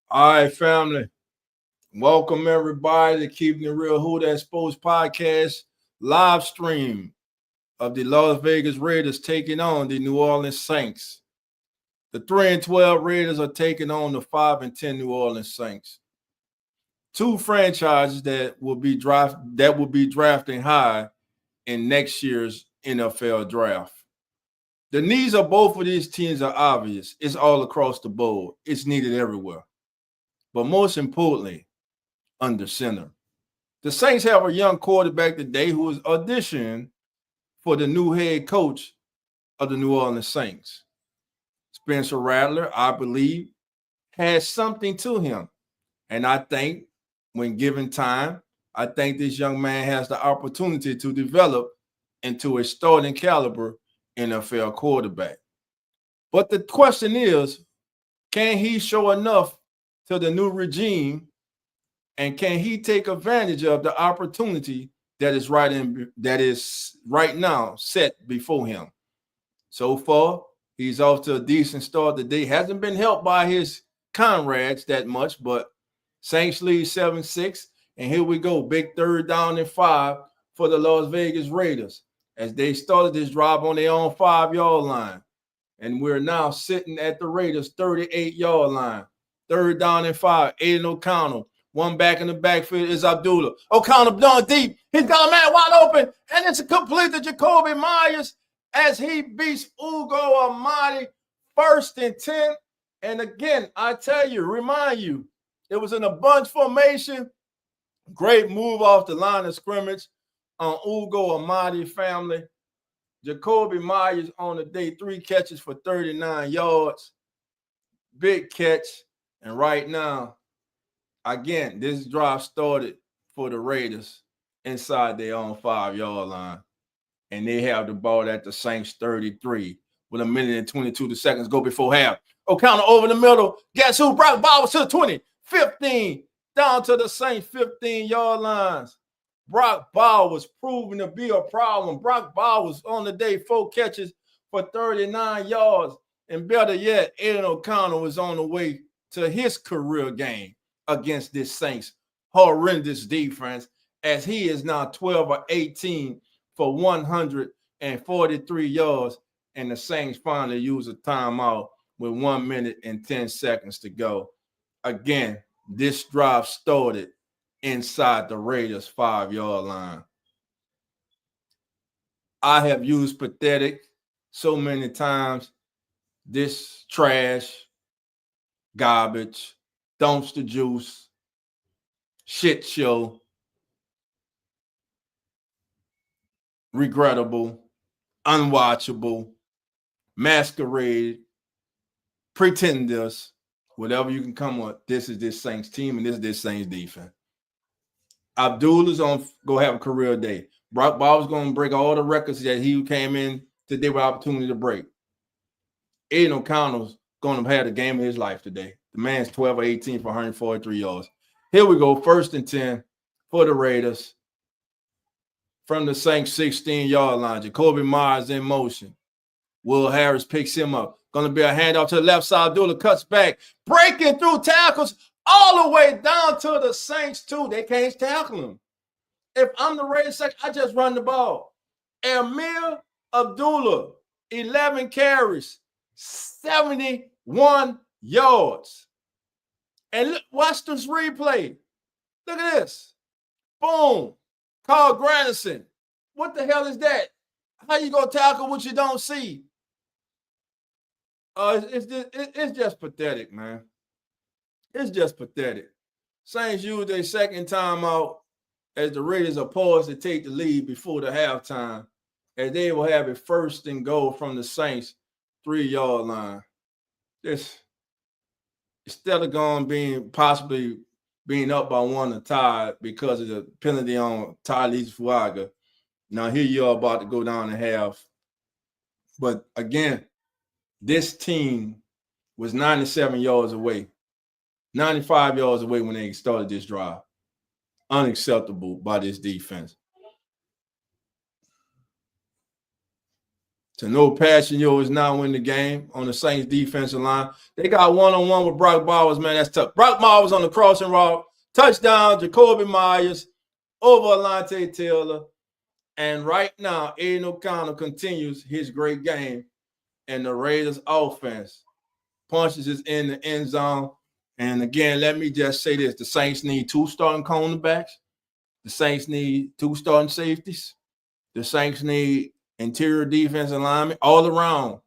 S2: All right, family. Welcome everybody to Keeping It Real Who Dat Sports Podcast live stream of the Las Vegas Raiders taking on the New Orleans Saints. The 3-12 Raiders are taking on the 5-10 New Orleans Saints. Two franchises that will be drafting high in next year's NFL draft. The needs of both of these teams are obvious. It's all across the board. It's needed everywhere. But most importantly, under center. The Saints have a young quarterback today who is auditioning for the new head coach of the New Orleans Saints. Spencer Rattler, I believe, has something to him. And I think when given time, I think this young man has the opportunity to develop into a starting caliber NFL quarterback. But the question is, can he show enough to the new regime, and can he take advantage of the opportunity that is right now set before him? So far, he's off to a decent start today. Hasn't been helped by his comrades that much, but Saints lead 7-6. And here we go. Big 3rd down and 5 for the Las Vegas Raiders as they started this drive on their own 5-yard line. And we're now sitting at the Raiders' 38-yard line. 3rd down and 5. Aiden O'Connell. One back in the backfield is Abdullah. O'Connell down deep. He's got a man wide open. And it's a complete to Jacoby Myers as he beats Ugo Amadi. 1st and 10. And again, I tell you, remind you, it was in a bunch formation. Great move off the line of scrimmage on Ugo Amadi family. Jacoby Myers on the day, 3 catches for 39 yards. Big catch. And right now, again, this drive started for the Raiders inside their own 5-yard line. And they have the ball at the Saints 33 with 1:22 seconds go before half. O'Connell over the middle. Guess who? Brock Bowers to the 20, 15, down to the Saints 15-yard lines. Brock Bowers proving to be a problem. Brock Bowers on the day, 4 catches for 39 yards. And better yet, Aiden O'Connell is on the way to his career game against this Saints horrendous defense, as he is now 12 or 18 for 143 yards. And the Saints finally use a timeout with 1 minute and 10 seconds to go. Again, this drive started inside the Raiders' 5-yard line. I have used pathetic so many times. This trash, garbage, dumpster juice, shit show, regrettable, unwatchable, masquerade, pretenders, whatever you can come up. This is this Saints team, and this is this Saints defense. Abdullah's on go have a career day. Brock Bowers going to break all the records that he came in today with opportunity to break. Aiden O'Connell's going to have the game of his life today. The man's 12 or 18 for 143 yards. Here we go, 1st and 10 for the Raiders from the Saints 16-yard line. Jacoby Myers in motion. Will Harris picks him up. Going to be a handoff to the left side. Abdullah cuts back, breaking through tackles all the way down to the Saints, too. They can't tackle him. If I'm the Raiders, I just run the ball. Amir Abdullah, 11 carries, 71 yards. And look, watch this replay. Look at this. Boom. Carl Granderson. What the hell is that? How you going to tackle what you don't see? It's just pathetic, man. It's just pathetic. Saints use their second timeout as the Raiders are poised to take the lead before the halftime, as they will have a 1st and goal from the Saints 3-yard line. This instead of possibly being up by 1 or tied because of the penalty on Tyrese Fuaga. Now here you are about to go down in half. But again, this team was 97 yards away, 95 yards away when they started this drive. Unacceptable by this defense. To no passing yards now in the game on the Saints defensive line. They got one-on-one with Brock Bowers, man. That's tough. Brock Bowers on the crossing route. Touchdown, Jacoby Myers over Alontae Taylor. And right now, Aiden O'Connell continues his great game. And the Raiders offense punches is in the end zone. And again, let me just say this. The Saints need 2 starting cornerbacks. The Saints need 2 starting safeties. The Saints need interior defensive linemen all around,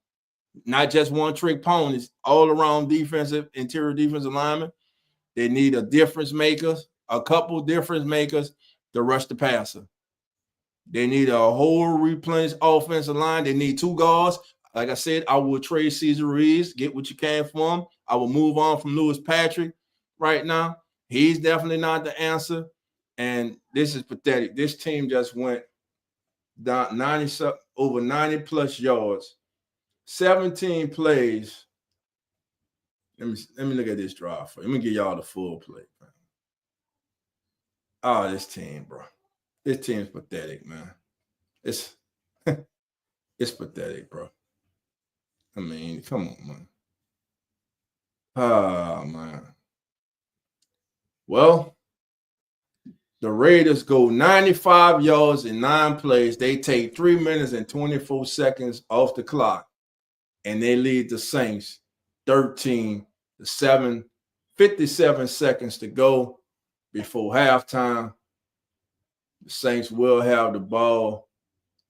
S2: not just one-trick ponies, all around interior defensive linemen. They need a difference maker, a couple difference makers to rush the passer. They need a whole replenished offensive line. They need 2 guards. Like I said, I will trade Cesar Ruiz, get what you can for him. I will move on from Lewis Patrick right now. He's definitely not the answer. And this is pathetic. This team just went down over 90 plus yards, 17 plays. Let me look at this drive for you. Let me give y'all the full play. Oh, this team, bro. This team's pathetic, man. It's it's pathetic, bro. I mean, come on, man. Oh, man. Well, the Raiders go 95 yards in 9 plays. They take 3 minutes and 24 seconds off the clock, and they lead the Saints 13-7, 57 seconds to go before halftime. The Saints will have the ball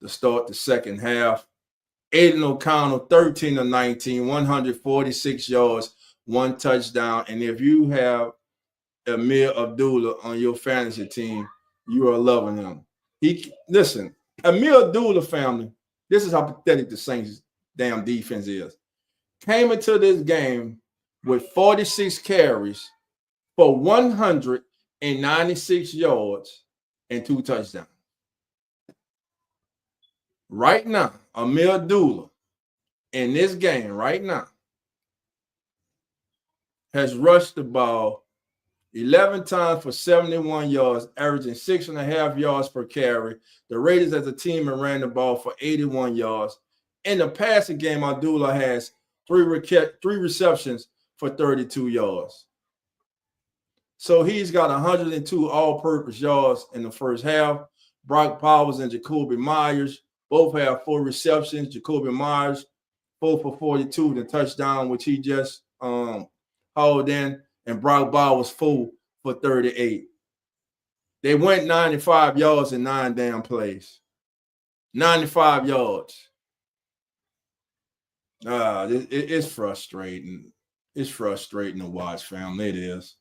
S2: to start the second half. Aiden O'Connell, 13-19, 146 yards, 1 touchdown. And if you have Amir Abdullah on your fantasy team, you are loving him. Listen, Amir Abdullah family, this is how pathetic the Saints' damn defense is. Came into this game with 46 carries for 196 yards and 2 touchdowns. Right now, Amir Abdullah in this game right now has rushed the ball 11 times for 71 yards, averaging 6.5 yards per carry. The Raiders as a team have ran the ball for 81 yards. In the passing game, Abdullah has 3 receptions for 32 yards. So he's got 102 all-purpose yards in the first half. Brock Powers and Jacoby Myers both have 4 receptions. Jacoby Myers, 4 for 42, the touchdown, which he just hauled in. And Brock Powers, 4 for 38. They went 95 yards in 9 damn plays. 95 yards. It's frustrating. It's frustrating to watch, family. It is.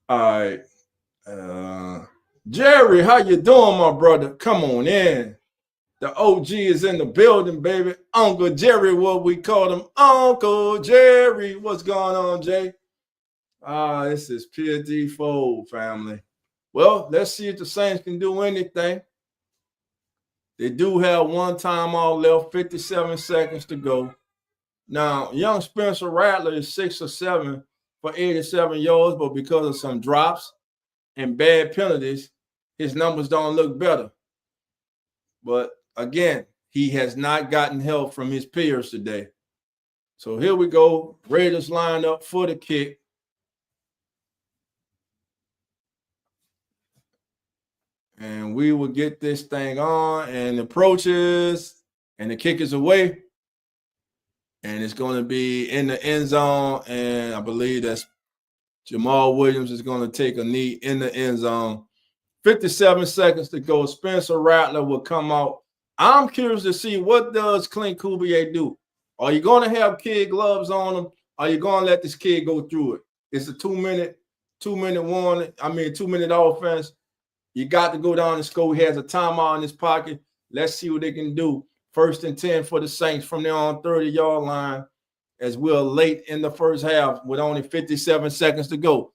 S2: All right. Jerry, how you doing, my brother? Come on in. The OG is in the building, baby. Uncle Jerry, what we call him. Uncle Jerry. What's going on, Jay? This is pure default, family. Well, let's see if the Saints can do anything. They do have 1 timeout left, 57 seconds to go. Now, young Spencer Rattler is 6 or 7 for 87 yards, but because of some drops and bad penalties, his numbers don't look better. But again, he has not gotten help from his peers today. So here we go. Raiders line up for the kick. And we will get this thing on, and approaches, and the kick is away. And it's going to be in the end zone, and I believe that's Jamal Williams is going to take a knee in the end zone. 57 seconds to go. Spencer Rattler will come out. I'm curious to see, what does Clint Kubiak do? Are you going to have kid gloves on him? Are you going to let this kid go through it? It's a 2-minute warning. 2-minute offense. You got to go down and score. He has a timeout in his pocket. Let's see what they can do. 1st and 10 for the Saints from there on 30-yard line, as we're late in the first half with only 57 seconds to go.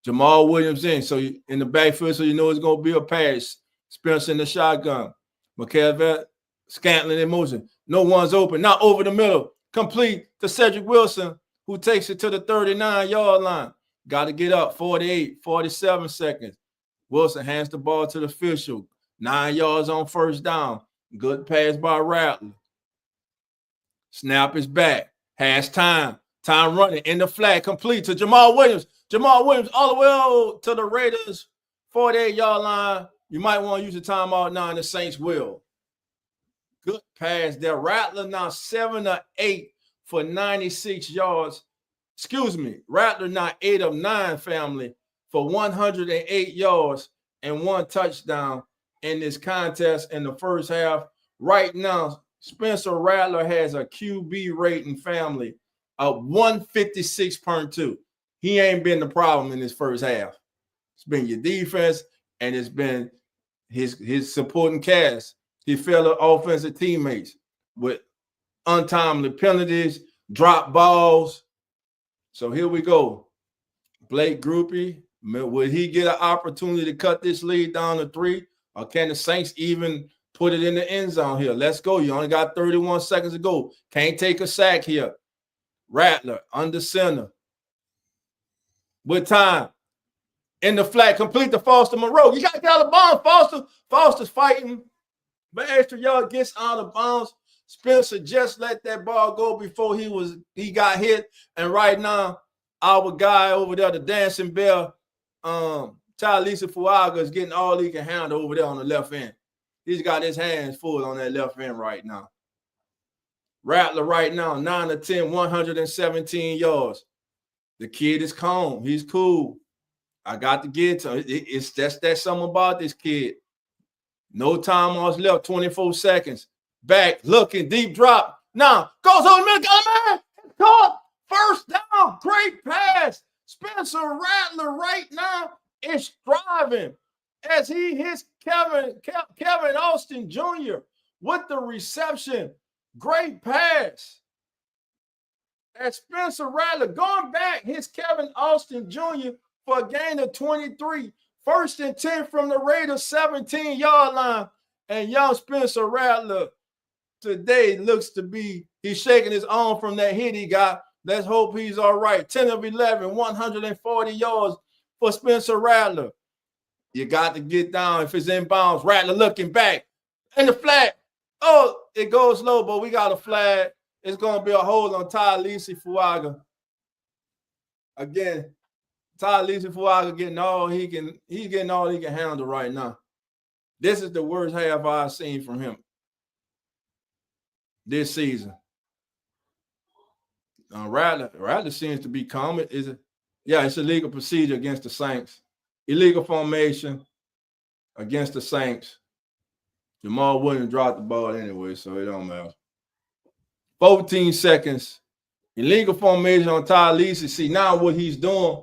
S2: Jamal Williams in. So in the backfield, so you know it's going to be a pass. Spencer in the shotgun. McKelvey, Scantling in motion. No one's open. Not over the middle. Complete to Cedric Wilson, who takes it to the 39-yard line. Got to get up. 48, 47 seconds. Wilson hands the ball to the official. 9 yards on 1st down. Good pass by Rattler. Snap is back. Has time. Time running in the flat. Complete to Jamal Williams. Jamal Williams all the way to the Raiders 48-yard line. You might want to use the timeout now, and the Saints will. Good pass there. Rattler now 7 or 8 for 96 yards. Excuse me. Rattler now 8 of 9, family, for 108 yards and 1 touchdown in this contest in the first half. Right now, Spencer Rattler has a QB rating, family, of 156.2. He ain't been the problem in this first half. It's been your defense, and it's been his supporting cast, his fellow offensive teammates, with untimely penalties, drop balls. So here we go. Blake Groupie Would he get an opportunity to cut this lead down to 3? Or can the Saints even put it in the end zone here? Let's go. You only got 31 seconds to go. Can't take a sack here. Rattler under center. With time. In the flat. Complete to Foster Moreau. You got to get out of bounds, Foster. Foster's fighting. But extra yard gets out of bounds. Spencer just let that ball go before he got hit. And right now, our guy over there, the dancing bear, Talisa Fuaga, is getting all he can handle over there on the left end. He's got his hands full on that left end right now. Rattler right now, 9 of 10, 117 yards. The kid is calm. He's cool. I got to get to him. That's something about this kid. No time on left, 24 seconds. Back, looking, deep drop. Now, goes on the middle, man. Caught. First down. Great pass. Spencer Rattler right now is driving as he hits Kevin Austin Jr. with the reception. Great pass. As Spencer Rattler going back, hits Kevin Austin Jr. for a gain of 23. 1st and 10 from the Raiders 17-yard line. And young Spencer Rattler today looks to be, he's shaking his arm from that hit he got. Let's hope he's all right. 10 of 11, 140 yards for Spencer Rattler. You got to get down if it's inbounds. Rattler looking back. In the flat. Oh, it goes low, but we got a flag. It's going to be a hold on Talisa Fuaga. Again, Talisa Fuaga getting all he can. He's getting all he can handle right now. This is the worst half I've seen from him this season. Rattler seems to be calm. It's illegal procedure against the Saints. Illegal formation against the Saints. Jamal Williams dropped the ball anyway, so it don't matter. 14 seconds. Illegal formation on Talisa. See, now what he's doing,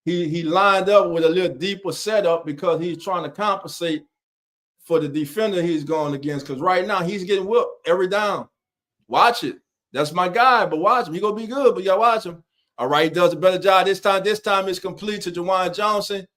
S2: he lined up with a little deeper setup because he's trying to compensate for the defender he's going against. Because right now he's getting whooped every down. Watch it. That's my guy, but watch him. He's going to be good, but you got to watch him. All right, he does a better job this time. This time it's complete to Jawan Johnson,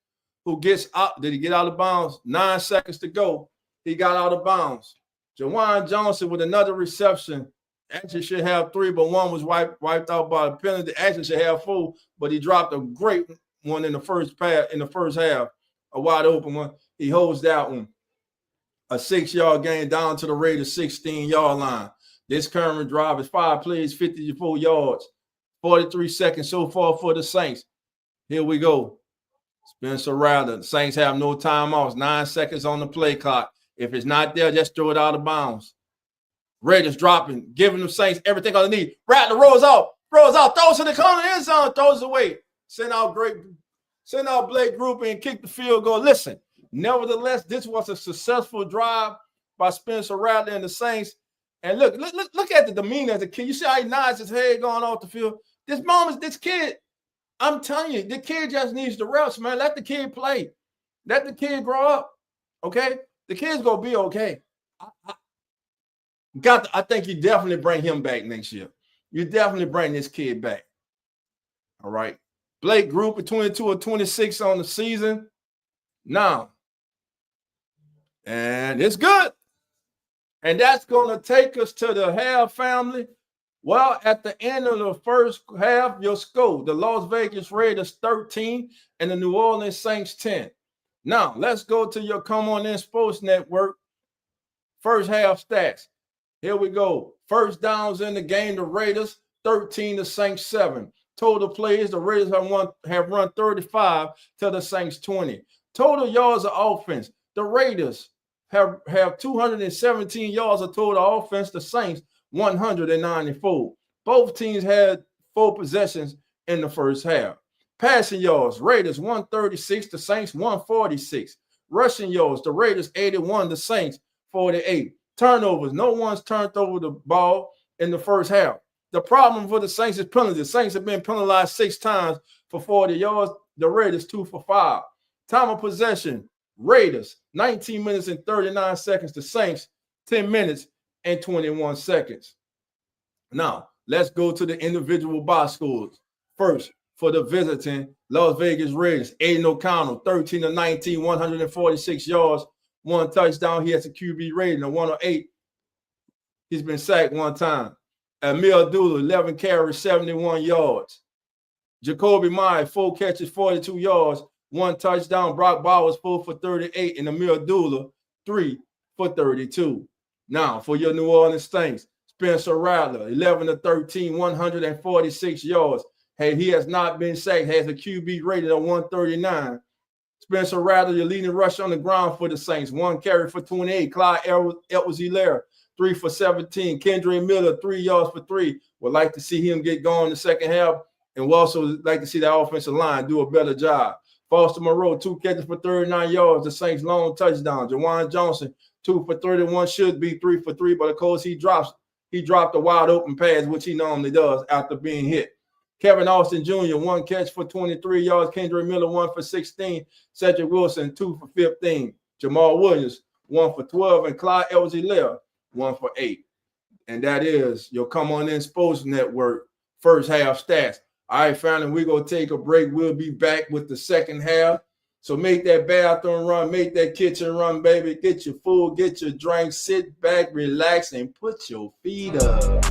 S2: who gets out. Did he get out of bounds? 9 seconds to go. He got out of bounds. Jawan Johnson with another reception. Actually should have 3, but 1 was wiped out by a penalty. Actually should have 4, but he dropped a great one in the first half, a wide open one. He holds that one. A 6-yard gain down to the Raiders' 16-yard line. This current drive is 5 plays, 54 yards, 43 seconds so far for the Saints. Here we go. Spencer Rattler. The Saints have no timeouts. 9 seconds on the play clock. If it's not there, just throw it out of bounds. Raiders dropping, giving the Saints everything on the knee. Rattler rolls out, throws to the corner end zone, throws away. Send out Blake Group and kick the field goal. Listen, nevertheless, this was a successful drive by Spencer Rattler and the Saints. And look at the demeanor of the kid. You see how he nods his head going off the field. This kid, I'm telling you, the kid just needs the reps, man. Let the kid play. Let the kid grow up, okay? The kid's going to be okay. I think you definitely bring him back next year. You definitely bring this kid back. All right. Blake Group at 22 or 26 on the season. Now, and it's good. And that's going to take us to the half, family. Well, at the end of the first half, your score, the Las Vegas Raiders 13 and the New Orleans Saints 10. Now, let's go to your Come On In Sports Network first half stats. Here we go. First downs in the game, the Raiders 13, the Saints 7. Total plays, the Raiders have run 35 to the Saints 20. Total yards of offense, the Raiders have 217 yards of total offense, the Saints 194. Both teams had 4 possessions in the first half. Passing yards, Raiders 136, the Saints 146. Rushing yards, the Raiders 81, the Saints 48. Turnovers, no one's turned over the ball in the first half. The problem for the Saints is penalties. The Saints have been penalized 6 times for 40 yards. The Raiders 2 for 5. Time of possession, Raiders 19 minutes and 39 seconds. The Saints 10 minutes and 21 seconds. Now, let's go to the individual box scores. First, for the visiting Las Vegas Raiders, Aiden O'Connell, 13 of 19, 146 yards, 1 touchdown. He has a QB rating of 108. He's been sacked 1 time. Amir Abdullah, 11 carries, 71 yards. Jacoby Myers, 4 catches, 42 yards, 1 touchdown. Brock Bowers, 4 for 38, and Amir Abdullah, 3 for 32. Now, for your New Orleans Saints, Spencer Rattler, 11 of 13, 146 yards. Hey, he has not been sacked, has a QB rating of 139. Spencer Rattler, your leading rusher on the ground for the Saints, 1 carry for 28. Clyde Edwards-Helaire, 3 for 17. Kendra Miller, 3 yards for 3. Would like to see him get going in the second half, and we'll also like to see the offensive line do a better job. Foster Moreau, 2 catches for 39 yards. The Saints' lone touchdown. Jawan Johnson, 2 for 31, should be 3 for 3, but of course he dropped a wide open pass, which he normally does after being hit. Kevin Austin Jr., 1 catch for 23 yards. Kendra Miller, 1 for 16. Cedric Wilson, 2 for 15. Jamal Williams, 1 for 12. And Clyde Edwards-Helaire, 1 for 8. And that is your Come On In Sports Network first half stats. All right, family, we're going to take a break. We'll be back with the second half. So make that bathroom run, make that kitchen run, baby. Get your food, get your drink, sit back, relax, and put your feet up.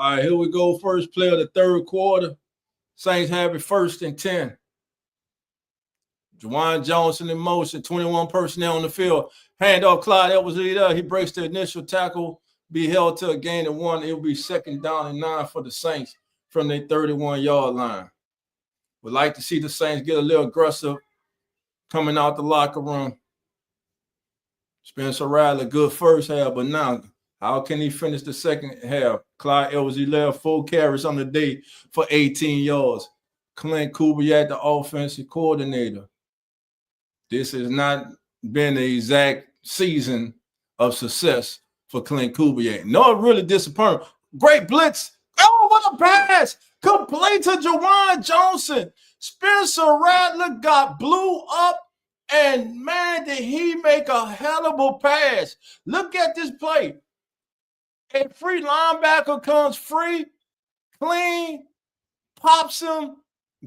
S2: All right, here we go. First play of the third quarter. Saints have it 1st and 10. Juwan Johnson in motion, 21 personnel on the field. Handoff, Clyde Edwards-Helaire. He breaks the initial tackle, be held to a gain of 1. It will be 2nd down and 9 for the Saints from their 31-yard line. Would like to see the Saints get a little aggressive coming out the locker room. Spencer Rattler, good first half, but now how can he finish the second half? Clyde Edwards-Helaire, 4 carries on the day for 18 yards. Clint Kubiak, the offensive coordinator. This has not been the exact season of success for Clint Kubiak. No, really disappointing. Great blitz. Oh, what a pass. Complete to Juwan Johnson. Spencer Rattler got blew up, and man, did he make a hell of a pass. Look at this play. A free linebacker comes free, clean, pops him.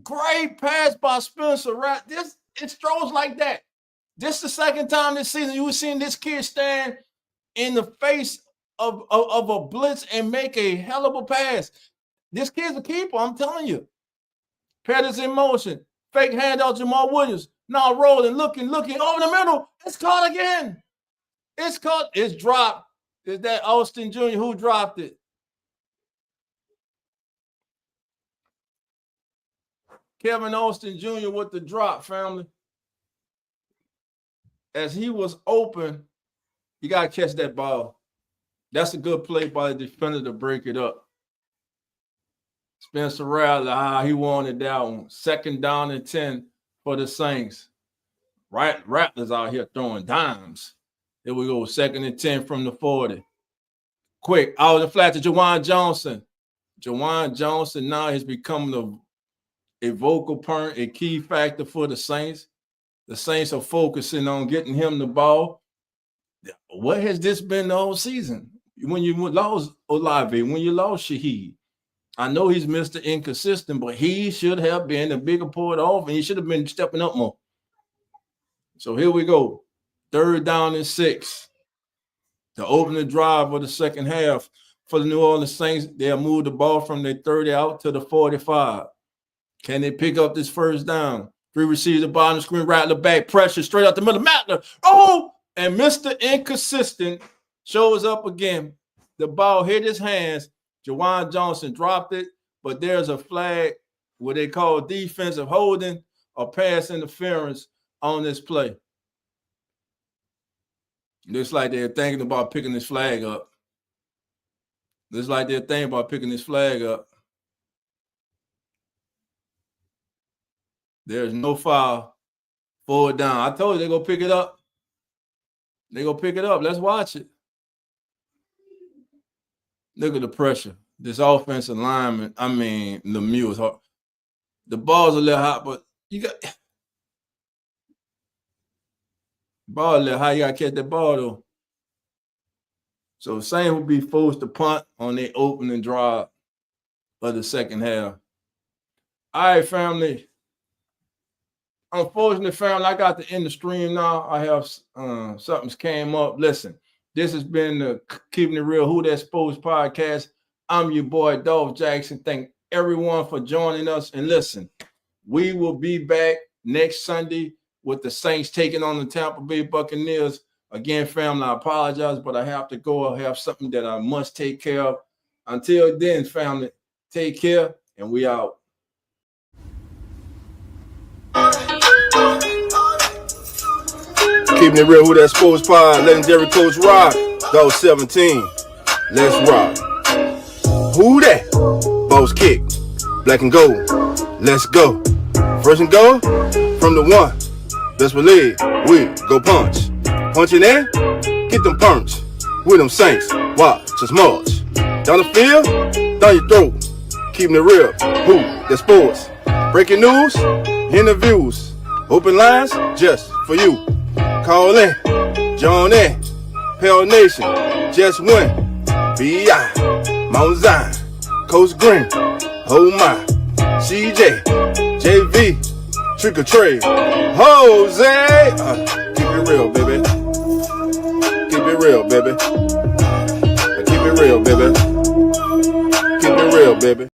S2: Great pass by Spencer Rattler. It's throws like that. This is the second time this season you were seeing this kid stand in the face of a blitz and make a hell of a pass. This kid's a keeper, I'm telling you. Pettis in motion. Fake handoff, Jamal Williams. Now rolling, looking over the middle. It's caught again. It's caught. It's dropped. Is that Austin Jr. who dropped it? Kevin Austin Jr. with the drop, family. As he was open, you got to catch that ball. That's a good play by the defender to break it up. Spencer Rattler, he wanted that one. 2nd down and 10 for the Saints. Rattler's out here throwing dimes. Here we go, 2nd and 10 from the 40. Quick, out of the flat to Juwan Johnson. Juwan Johnson now has become a vocal point, a key factor for the Saints. The Saints are focusing on getting him the ball. What has this been the whole season? When you lost Olave, when you lost Shaheed, I know he's Mr. Inconsistent, but he should have been a bigger part of, and he should have been stepping up more. So here we go. 3rd down and 6. To open the drive of the second half for the New Orleans Saints, they'll move the ball from their 30 out to the 45. Can they pick up this 1st down? 3 receivers at the bottom of the screen, Rattler back, pressure straight out the middle. Rattler, and Mr. Inconsistent shows up again. The ball hit his hands. Juwan Johnson dropped it, but there's a flag, what they call defensive holding or pass interference on this play. Looks like they're thinking about picking this flag up. Looks like they're thinking about picking this flag up. There's no foul. 4 down. I told you they're going to pick it up. They're going to pick it up. Let's watch it. Look at the pressure. This offensive lineman, Lemieux is hard. The ball's a little hot, but you got ball a little high. You got to catch that ball, though. So Saints will be forced to punt on their opening drive of the second half. All right, family. Unfortunately, family, I got to end the stream now. I have something's came up. Listen, this has been the Keeping It Real Who That Sports podcast. I'm your boy, DOLPH Jackson. Thank everyone for joining us. And listen, we will be back next Sunday with the Saints taking on the Tampa Bay Buccaneers. Again, family, I apologize, but I have to go. I have something that I must take care of. Until then, family, take care, and we out.
S3: Keeping it real, Who That Sports Pod, legendary coach Rod, Dog 17. Let's rock. Who that? Boss kick, black and gold. Let's go. 1st and goal from the 1. Best believe we go punch. Punch in there, get them punch. With them Saints, watch us march. Down the field, down your throat. Keeping it real, Who That Sports. Breaking news, interviews, open lines just for you. Call in, join in, Pale Nation, just win. B.I., Mount Zion, Coach Green, oh my, CJ, JV, Trick or Trade, Jose. Keep it real, baby. Keep it real, baby. Keep it real, baby. keep it real, baby.